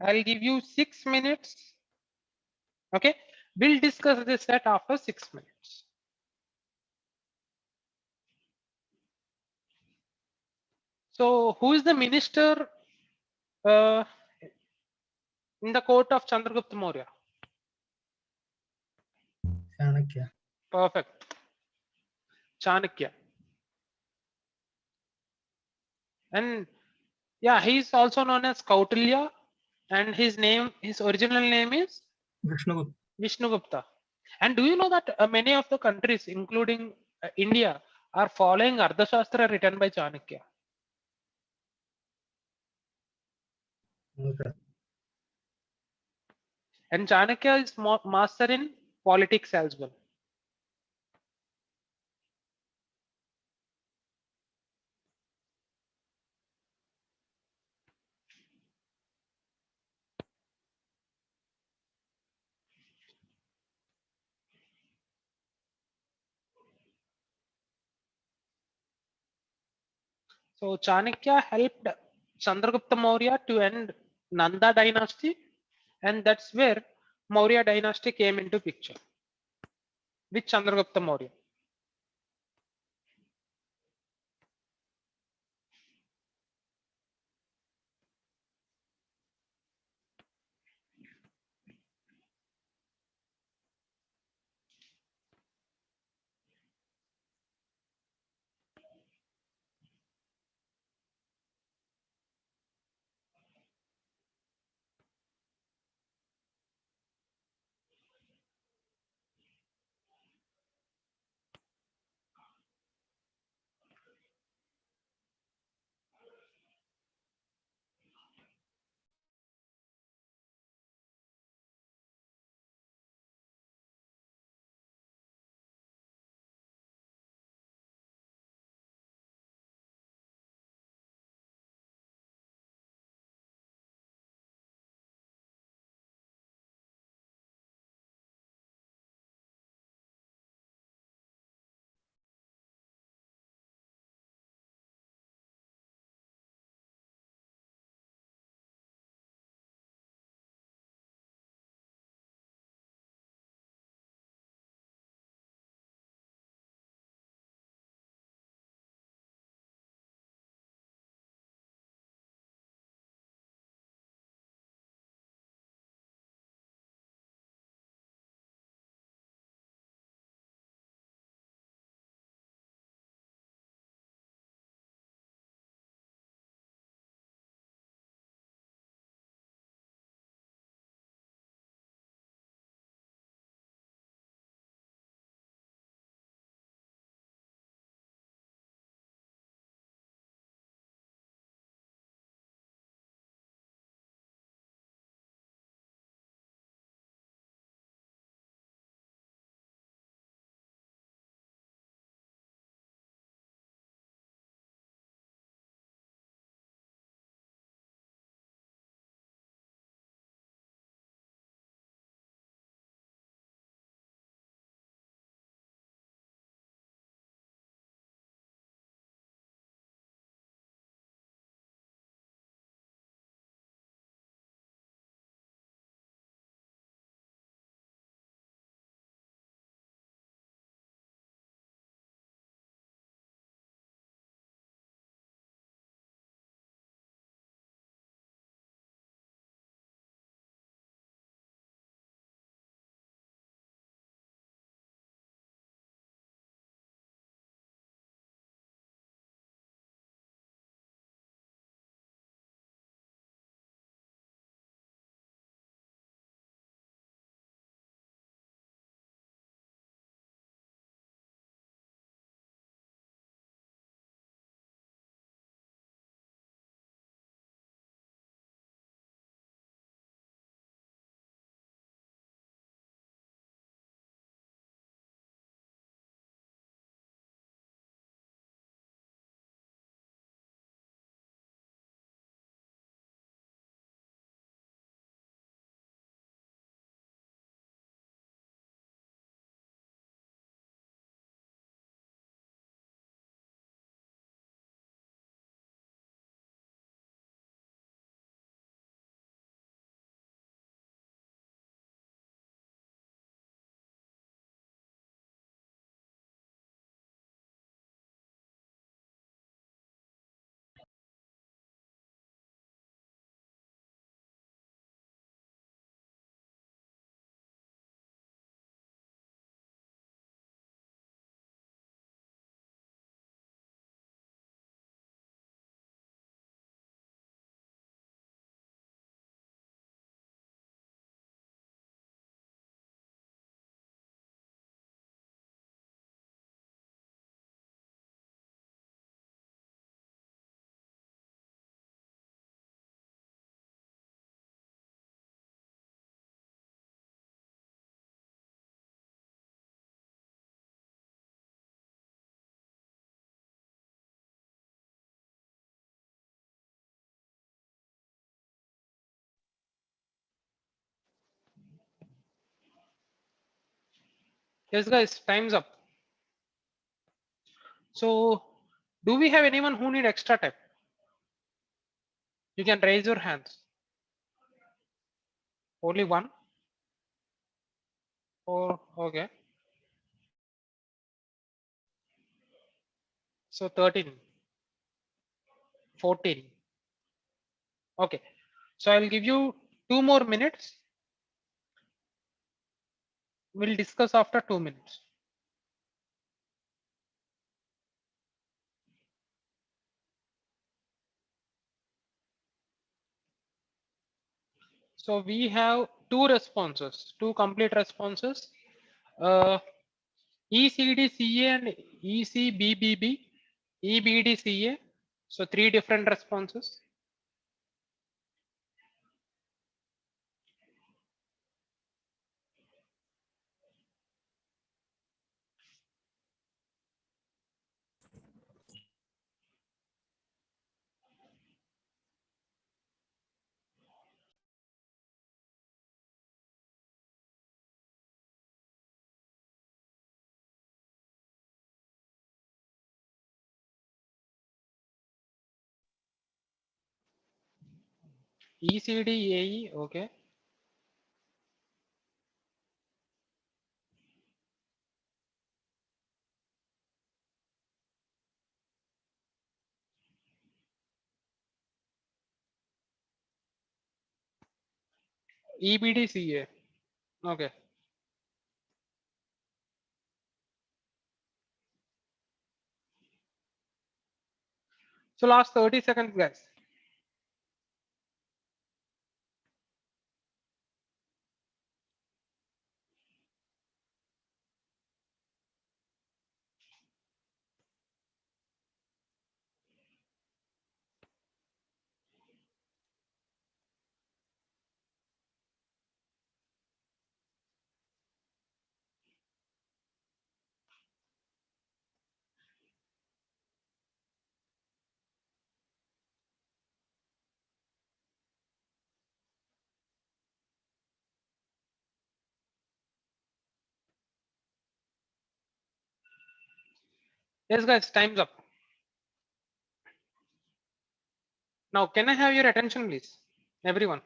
I'll give you 6 minutes. Okay. We'll discuss this set after 6 minutes. So, who is the minister uh, in the court of Chandragupta Maurya? Chanakya. Perfect. Chanakya. And yeah, he is also known as Kautilya, and his original name is Vishnugupta. Vishnugupta. And do you know that many of the countries, including India, are following Ardhashastra written by Chanakya? Okay. And Chanakya is master in politics as well. So Chanakya helped Chandragupta Maurya to end Nanda dynasty, and that's where Maurya dynasty came into picture with Chandragupta Maurya. Yes, guys, time's up. So, do we have anyone who need extra time? You can raise your hands. Only one? Or okay. So 13, 14. Okay. So I'll give you 2 more minutes. We'll discuss after 2 minutes. So we have 2 responses, 2 complete responses. ECDCA and ECBBB, EBDCA. So 3 different responses. ECDAE, okay. EBDCA, okay. So last 30 seconds, guys. Yes, guys, time's up. Now, can I have your attention, please? Everyone.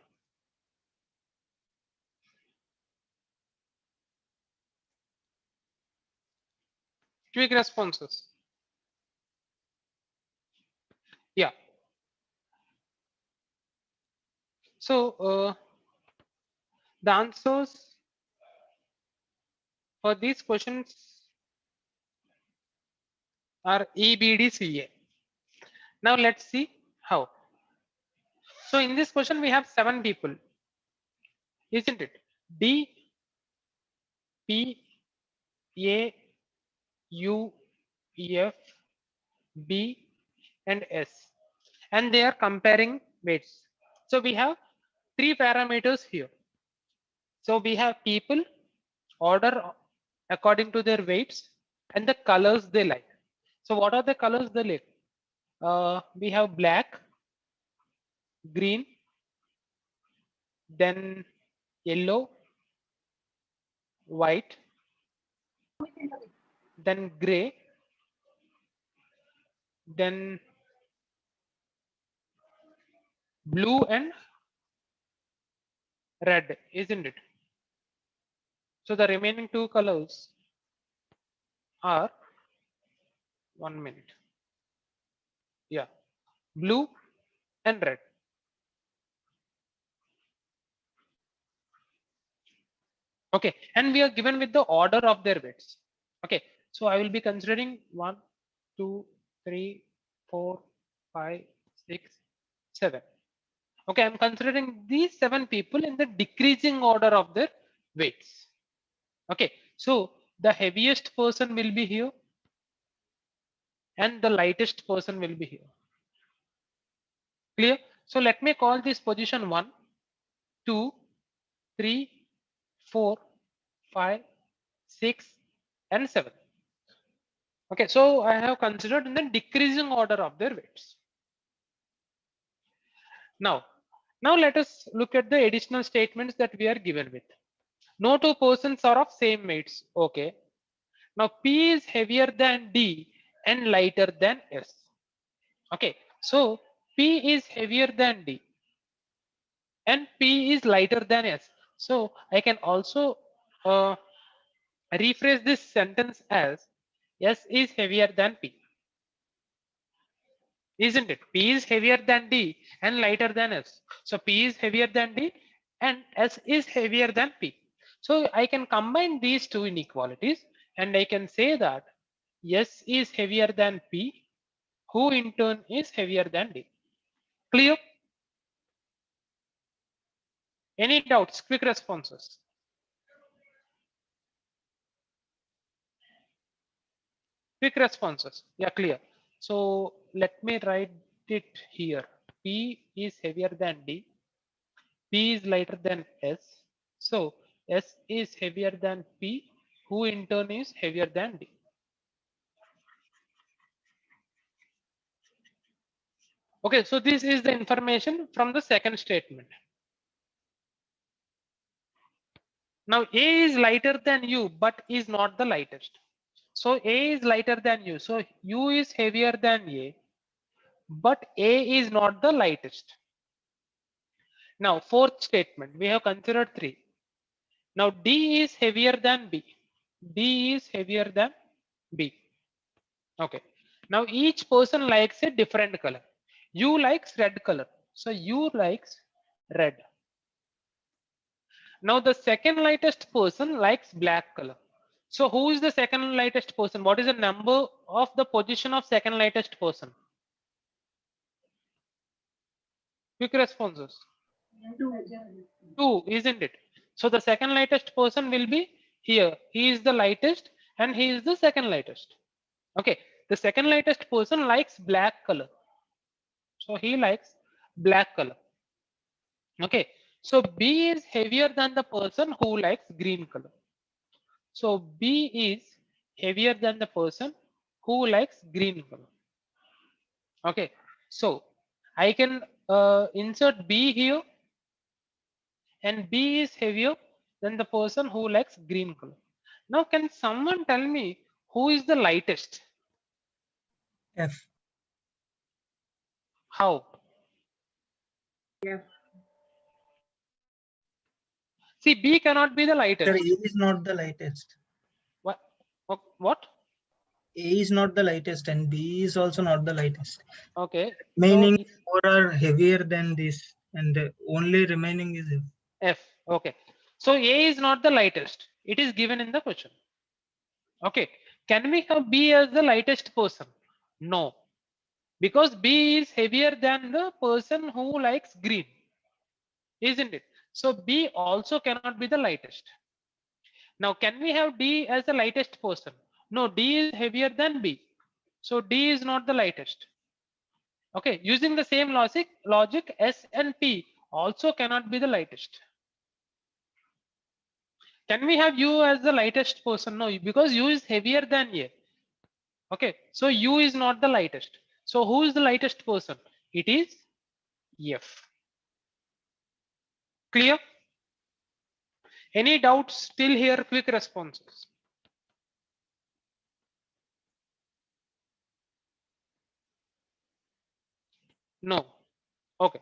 Quick responses. Yeah. So the answers for these questions are EBDCA. Now let's see how. So in this question, we have 7 people, isn't it? D, P, A, U, F, B, and S. And they are comparing weights. So we have 3 parameters here. So we have people, order according to their weights, and the colors they like. So what are the colors they like? We have black, green, then yellow, white, then gray, then blue and red, isn't it? So the remaining 2 colors are 1 minute. Yeah, blue and red. Okay, and we are given with the order of their weights. Okay, so I will be considering 1, 2, 3, 4, 5, 6, 7. Okay, I'm considering these 7 people in the decreasing order of their weights. Okay, so the heaviest person will be here and the lightest person will be here. Clear? So let me call this position 1, 2, 3, 4, 5, 6, and 7. Okay, so I have considered in the decreasing order of their weights. Now let us look at the additional statements that we are given with. No 2 persons are of same weights. Okay, Now P is heavier than D and lighter than S. Okay, so P is heavier than D and P is lighter than S. So I can also rephrase this sentence as S is heavier than P. Isn't it? P is heavier than D and lighter than S. So P is heavier than D and S is heavier than P. So I can combine these two inequalities and I can say that S is heavier than P, who in turn is heavier than D. Clear? Any doubts? Quick responses. Quick responses. Yeah, clear. So let me write it here. P is heavier than D. P is lighter than S. So S is heavier than P, who in turn is heavier than D. Okay, so this is the information from the second statement. Now A is lighter than U, but is not the lightest. So A is lighter than U. So U is heavier than A, but A is not the lightest. Now fourth statement, we have considered 3. Now D is heavier than B. D is heavier than B. Okay. Now each person likes a different color. U likes red color. So U likes red. Now the second lightest person likes black color. So who is the second lightest person? What is the number of the position of second lightest person? Quick responses. 2, isn't it? So the second lightest person will be here. He is the lightest and he is the second lightest. Okay. The second lightest person likes black color. So he likes black color. Okay. So B is heavier than the person who likes green color. So B is heavier than the person who likes green color. Okay. So I can insert B here, and B is heavier than the person who likes green color. Now can someone tell me who is the lightest? F. How? See, B cannot be the Sir, lightest. A is not the lightest. What? What? A is not the lightest and B is also not the lightest. Okay. Remaining 4 are heavier than this and the only remaining is F. F. Okay. So A is not the lightest. It is given in the question. Okay. Can we have B as the lightest person? No. Because B is heavier than the person who likes green. Isn't it? So B also cannot be the lightest. Now can we have D as the lightest person? No, D is heavier than B. So D is not the lightest. Okay, using the same logic, S and P also cannot be the lightest. Can we have U as the lightest person? No, because U is heavier than A. Okay, so U is not the lightest. So who is the lightest person? It is F. Clear? Any doubts still here? Quick responses. No. Okay.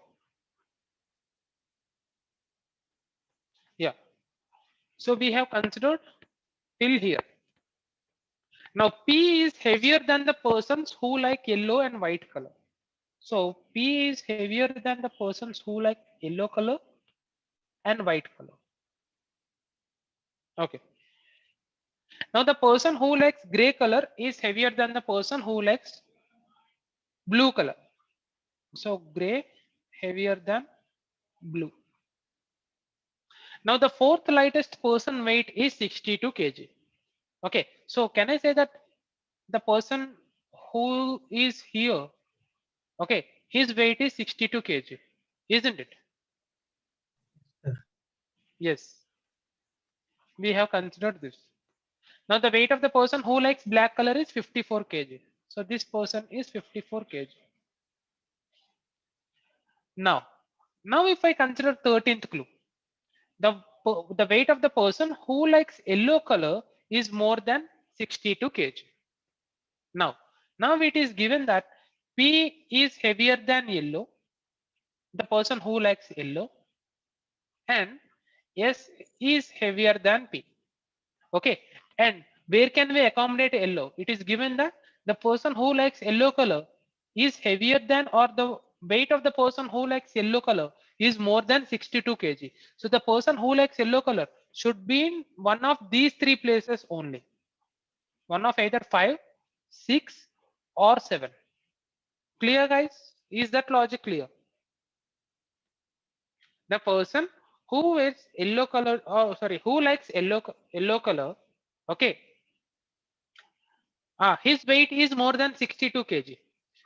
Yeah. So we have considered till here. Now P is heavier than the persons who like yellow and white color. So P is heavier than the persons who like yellow color and white color. Okay. Now the person who likes gray color is heavier than the person who likes blue color. So gray heavier than blue. Now the fourth lightest person weight is 62 kg. Okay. So can I say that the person who is here, okay, his weight is 62 kg, isn't it? Sir. Yes. We have considered this. Now the weight of the person who likes black color is 54 kg. So this person is 54 kg. Now if I consider 13th clue, the weight of the person who likes yellow color is more than 62 kg. Now it is given that P is heavier than yellow, the person who likes yellow, and S is heavier than P. Okay, and where can we accommodate yellow? It is given that the person who likes yellow color is heavier than, or the weight of the person who likes yellow color is more than 62 kg. So the person who likes yellow color should be in one of these three places only. One of either 5, 6 or 7. Clear, guys? Is that logic clear? The person who wears yellow color, who likes yellow color, okay, his weight is more than 62 kg.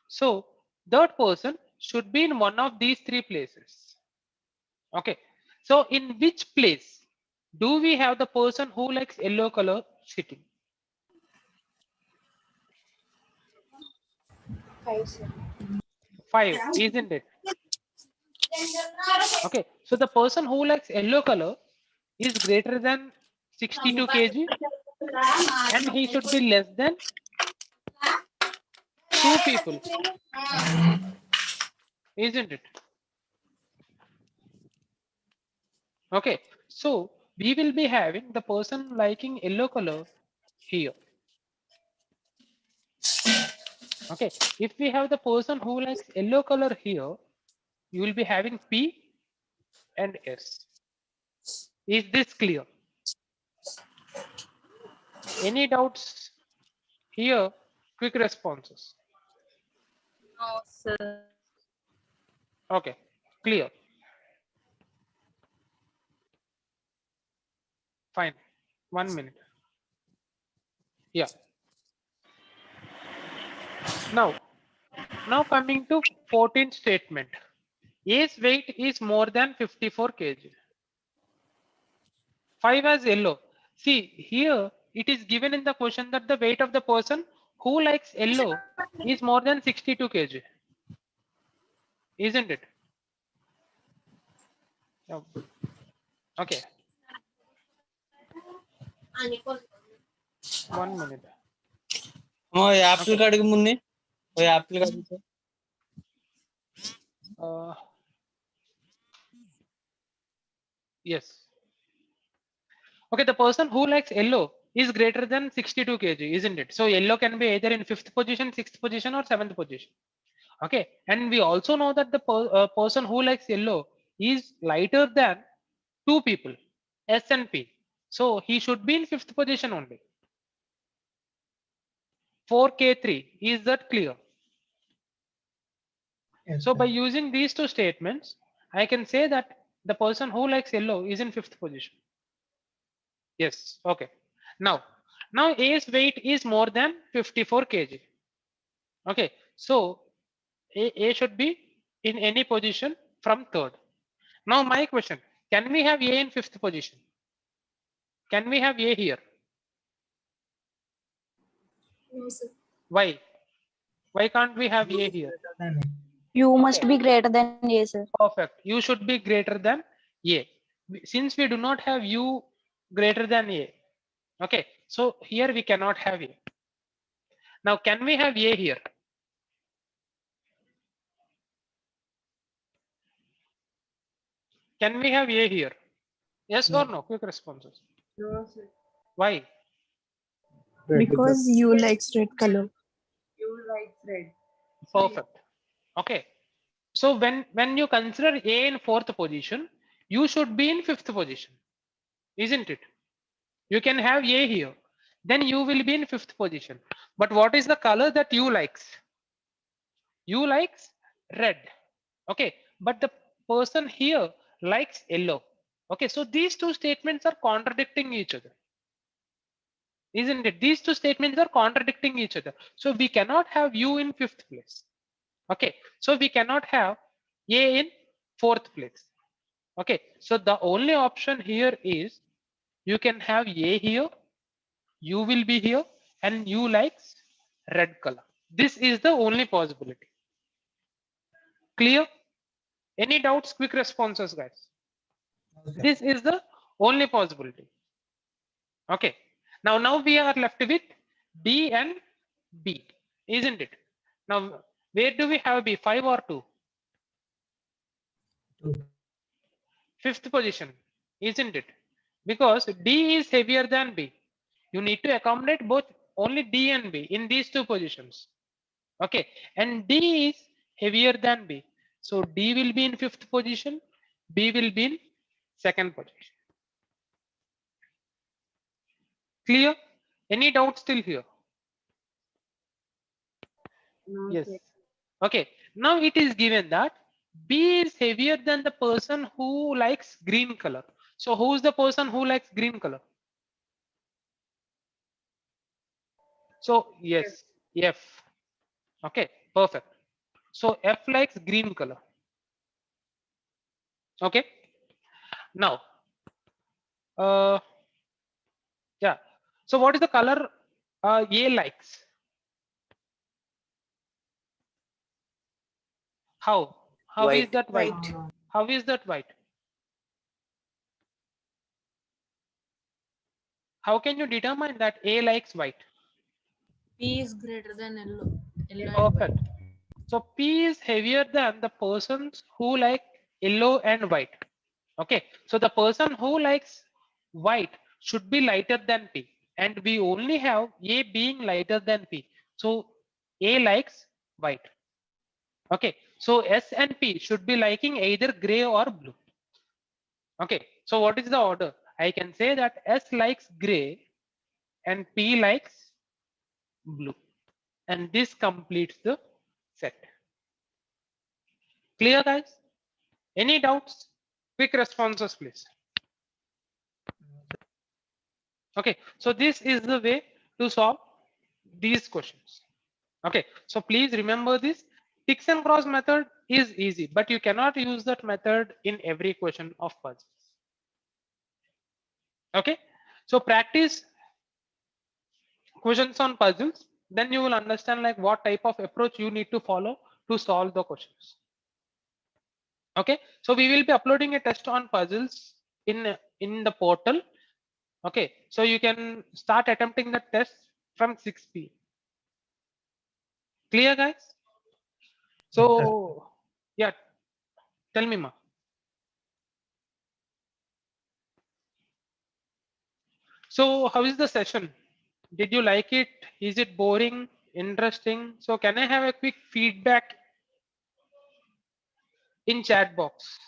So that person should be in one of these three places. Okay, so in which place do we have the person who likes yellow color sitting? 5, sir. 5, isn't it? Okay, so the person who likes yellow color is greater than 62 kg and he should be less than 2 people, isn't it? Okay, so we will be having the person liking yellow color here. Okay, if we have the person who likes yellow color here, you will be having P and S. Is this clear? Any doubts here? Quick responses. No, sir. Okay, clear. Fine. 1 minute. Yeah. Now coming to 14th statement. A's weight is more than 54 kg. 5 as yellow. See here it is given in the question that the weight of the person who likes yellow is more than 62 kg. Isn't it? Oh. Okay. 1 minute. Apple కడిగి Munni Apple కడిగి Yes. Okay, the person who likes yellow is greater than 62 kg, isn't it? So yellow can be either in 5th position, 6th position or 7th position. Okay, and we also know that the person who likes yellow is lighter than 2 people, S and P. So he should be in 5th position only. 4K3, is that clear? Yes, So sir. by using these two statements, I can say that the person who likes yellow is in 5th position. Yes, okay. Now A's weight is more than 54 kg. Okay, so A should be in any position from 3rd. Now my question, can we have A in 5th position? Can we have A here? No, sir. Why? Why can't we have A here? Then You must be greater than A, sir. Perfect. You should be greater than A. Since we do not have U greater than A. Okay, so here we cannot have A. Now can we have A here? Can we have A here? Yes or no? Quick responses. No, sir. Why? Because you likes red color. You like red. Perfect. Okay. So when you consider A in 4th position, you should be in 5th position, isn't it? You can have A here, then you will be in 5th position. But what is the color that you likes? You likes red. Okay, but the person here likes yellow. Okay, so these two statements are contradicting each other, isn't it? These two statements are contradicting each other. So we cannot have U in 5th place. Okay, so we cannot have A in 4th place. Okay, so the only option here is you can have A here, U will be here, and U likes red color. This is the only possibility. Clear? Any doubts? Quick responses, guys. okay. This is the only possibility. Okay, now we are left with D and B, isn't it? Now, where do we have B? 5 or 2? Two. Fifth position, isn't it? Because D is heavier than B. You need to accommodate both only D and B in these two positions. Okay, and D is heavier than B. So D will be in fifth position, B will be in second position. Clear? Any doubt still here? Yes. Okay, now it is given that B is heavier than the person who likes green color. So who is the person who likes green color? So yes, F. Okay, perfect. So F likes green color. Okay. Now, yeah. So what is the color A likes? How? How is White. that white? White. How is that white? How can you determine that A likes white? P is greater than yellow. Yellow and Perfect. white. So P is heavier than the persons who like yellow and white. Okay. So the person who likes white should be lighter than P. And we only have A being lighter than P. So A likes white. Okay. So S and P should be liking either gray or blue. Okay. So what is the order? I can say that S likes gray and P likes blue. And this completes the set. Clear, guys? Any doubts? Quick responses, please. Okay, so this is the way to solve these questions. Okay, so please remember this. Ticks and cross method is easy, but you cannot use that method in every question of puzzles. Okay, so practice questions on puzzles, then you will understand like what type of approach you need to follow to solve the questions. Okay, so we will be uploading a test on puzzles in the portal. Okay, so you can start attempting the test from 6 p.m. Clear, guys? So yeah, tell me, ma. So how is the session? Did you like it? Is it boring? Interesting? So can I have a quick feedback in chat box?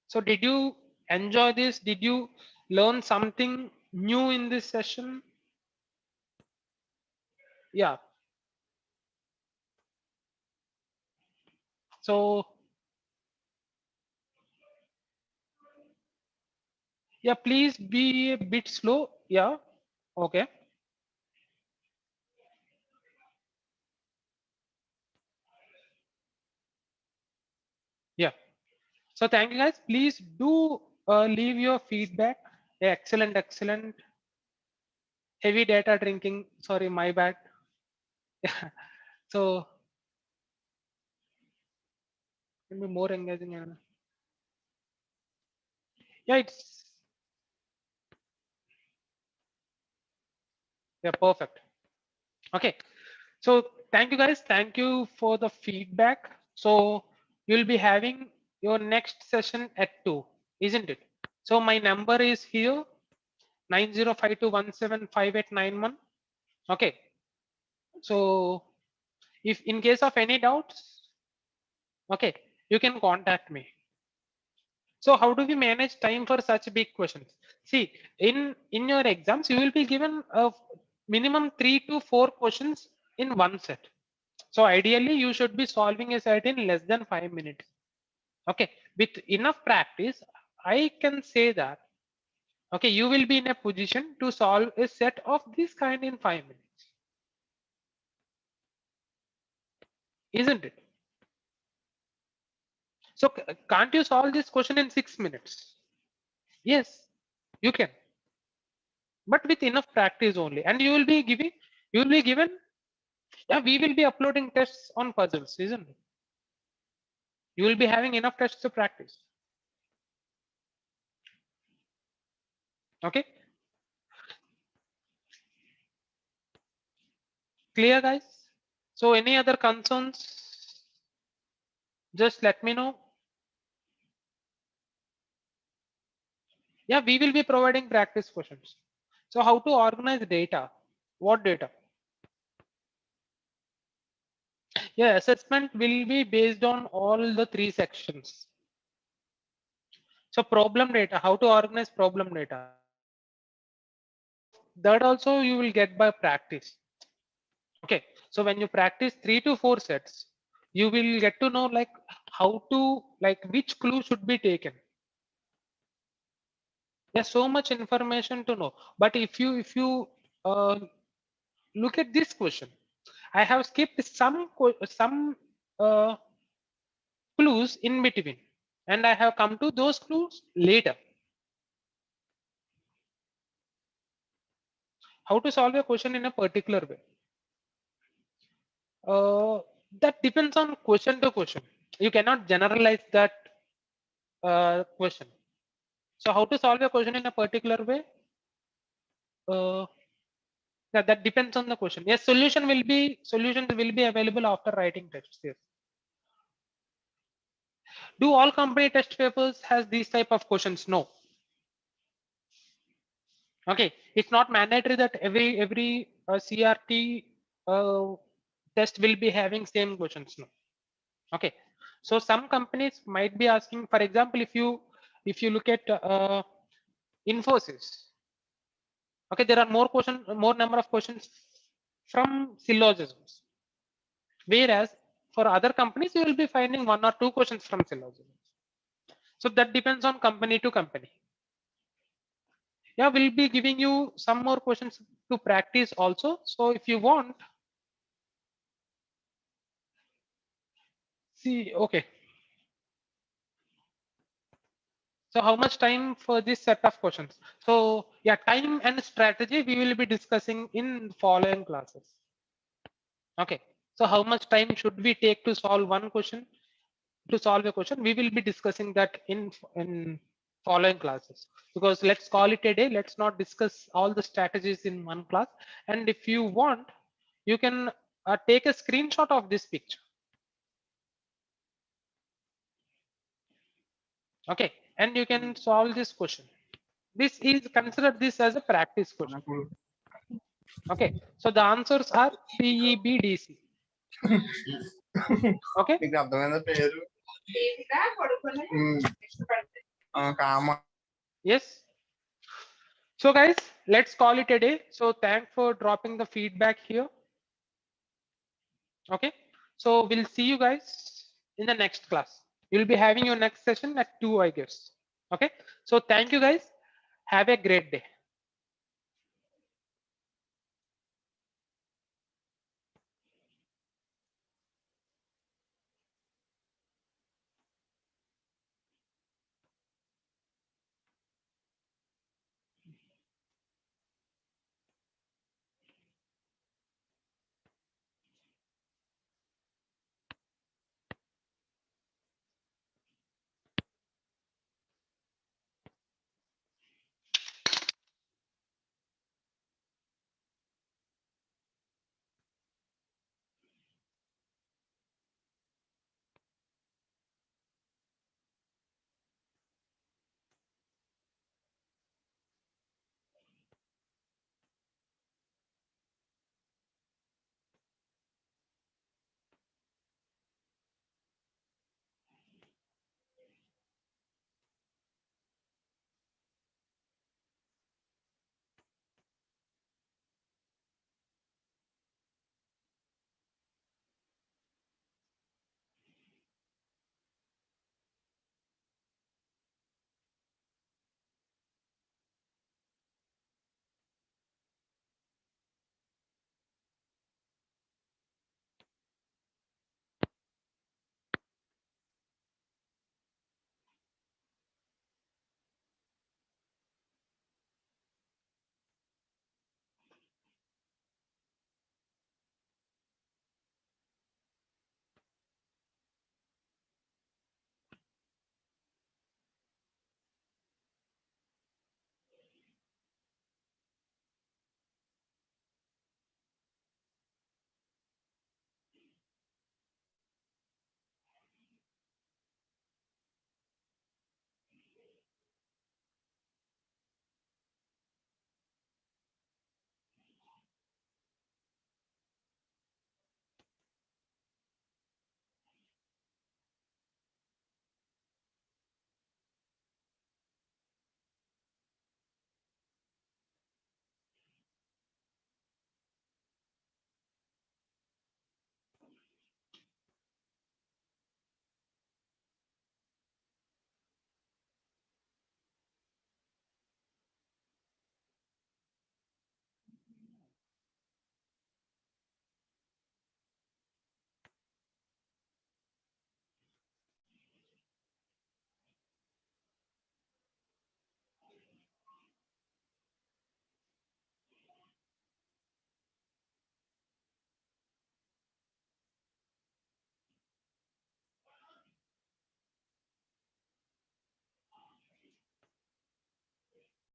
So did you enjoy this? Did you learn something new in this session? Yeah. So yeah, please be a bit slow. Yeah. Okay. Yeah. So thank you, guys. Please do leave your feedback. Yeah, excellent, excellent. Heavy data drinking. Sorry, my bad. Yeah. So can be more engaging. Yeah, it's yeah, perfect. Okay. So thank you, guys. Thank you for the feedback. So you'll be having your next session at 2, isn't it? So my number is here 9052175891. Okay. So if in case of any doubts, okay, you can contact me. So how do we manage time for such big questions? See, in your exams, you will be given a minimum 3 to 4 questions in one set. So ideally, you should be solving a set in less than 5 minutes. Okay, with enough practice, I can say that, okay, you will be in a position to solve a set of this kind in 5 minutes. Isn't it? So can't you solve this question in 6 minutes? Yes, you can, but with enough practice only. And you will be given, yeah, we will be uploading tests on puzzles, isn't it? You will be having enough tests to practice. Okay. clear, guys? So any other concerns? Just let me know. Yeah, we will be providing practice questions. So how to organize data? What data? Yeah, assessment will be based on all the 3 sections. So problem data, how to organize problem data? That also you will get by practice. Okay, so when you practice 3 to 4 sets, you will get to know like how to, like which clue should be taken. There's so much information to know, but if you look at this question, I have skipped some clues in between, and I have come to those clues later. How to solve a question in a particular way? That depends on question to question. You cannot generalize that question. So how to solve a question in a particular way? That depends on the question. Yes, solutions will be available after writing tests. Yes. Do all company test papers has these type of questions? No. Okay, it's not mandatory that every CRT test will be having same questions. No. Okay, so some companies might be asking, for example, if you look at Infosys, okay, there are more number of questions from syllogisms, whereas for other companies you will be finding 1 or 2 questions from syllogisms. So that depends on company to company. Yeah, we'll be giving you some more questions to practice also. So if you want, see, okay. So how much time for this set of questions? So yeah, time and strategy we will be discussing in following classes. Okay. So how much time should we take to solve one question? To solve a question, we will be discussing that in following classes, because let's call it a day. Let's not discuss all the strategies in one class. And if you want, you can take a screenshot of this picture. Okay, and you can solve this question. This is considered this as a practice question. Okay, so the answers are PEBDC. Okay. Yes. So guys, let's call it a day. So thanks for dropping the feedback here. Okay, so we'll see you guys in the next class. You'll be having your next session at 2, I guess. Okay, so thank you guys. Have a great day.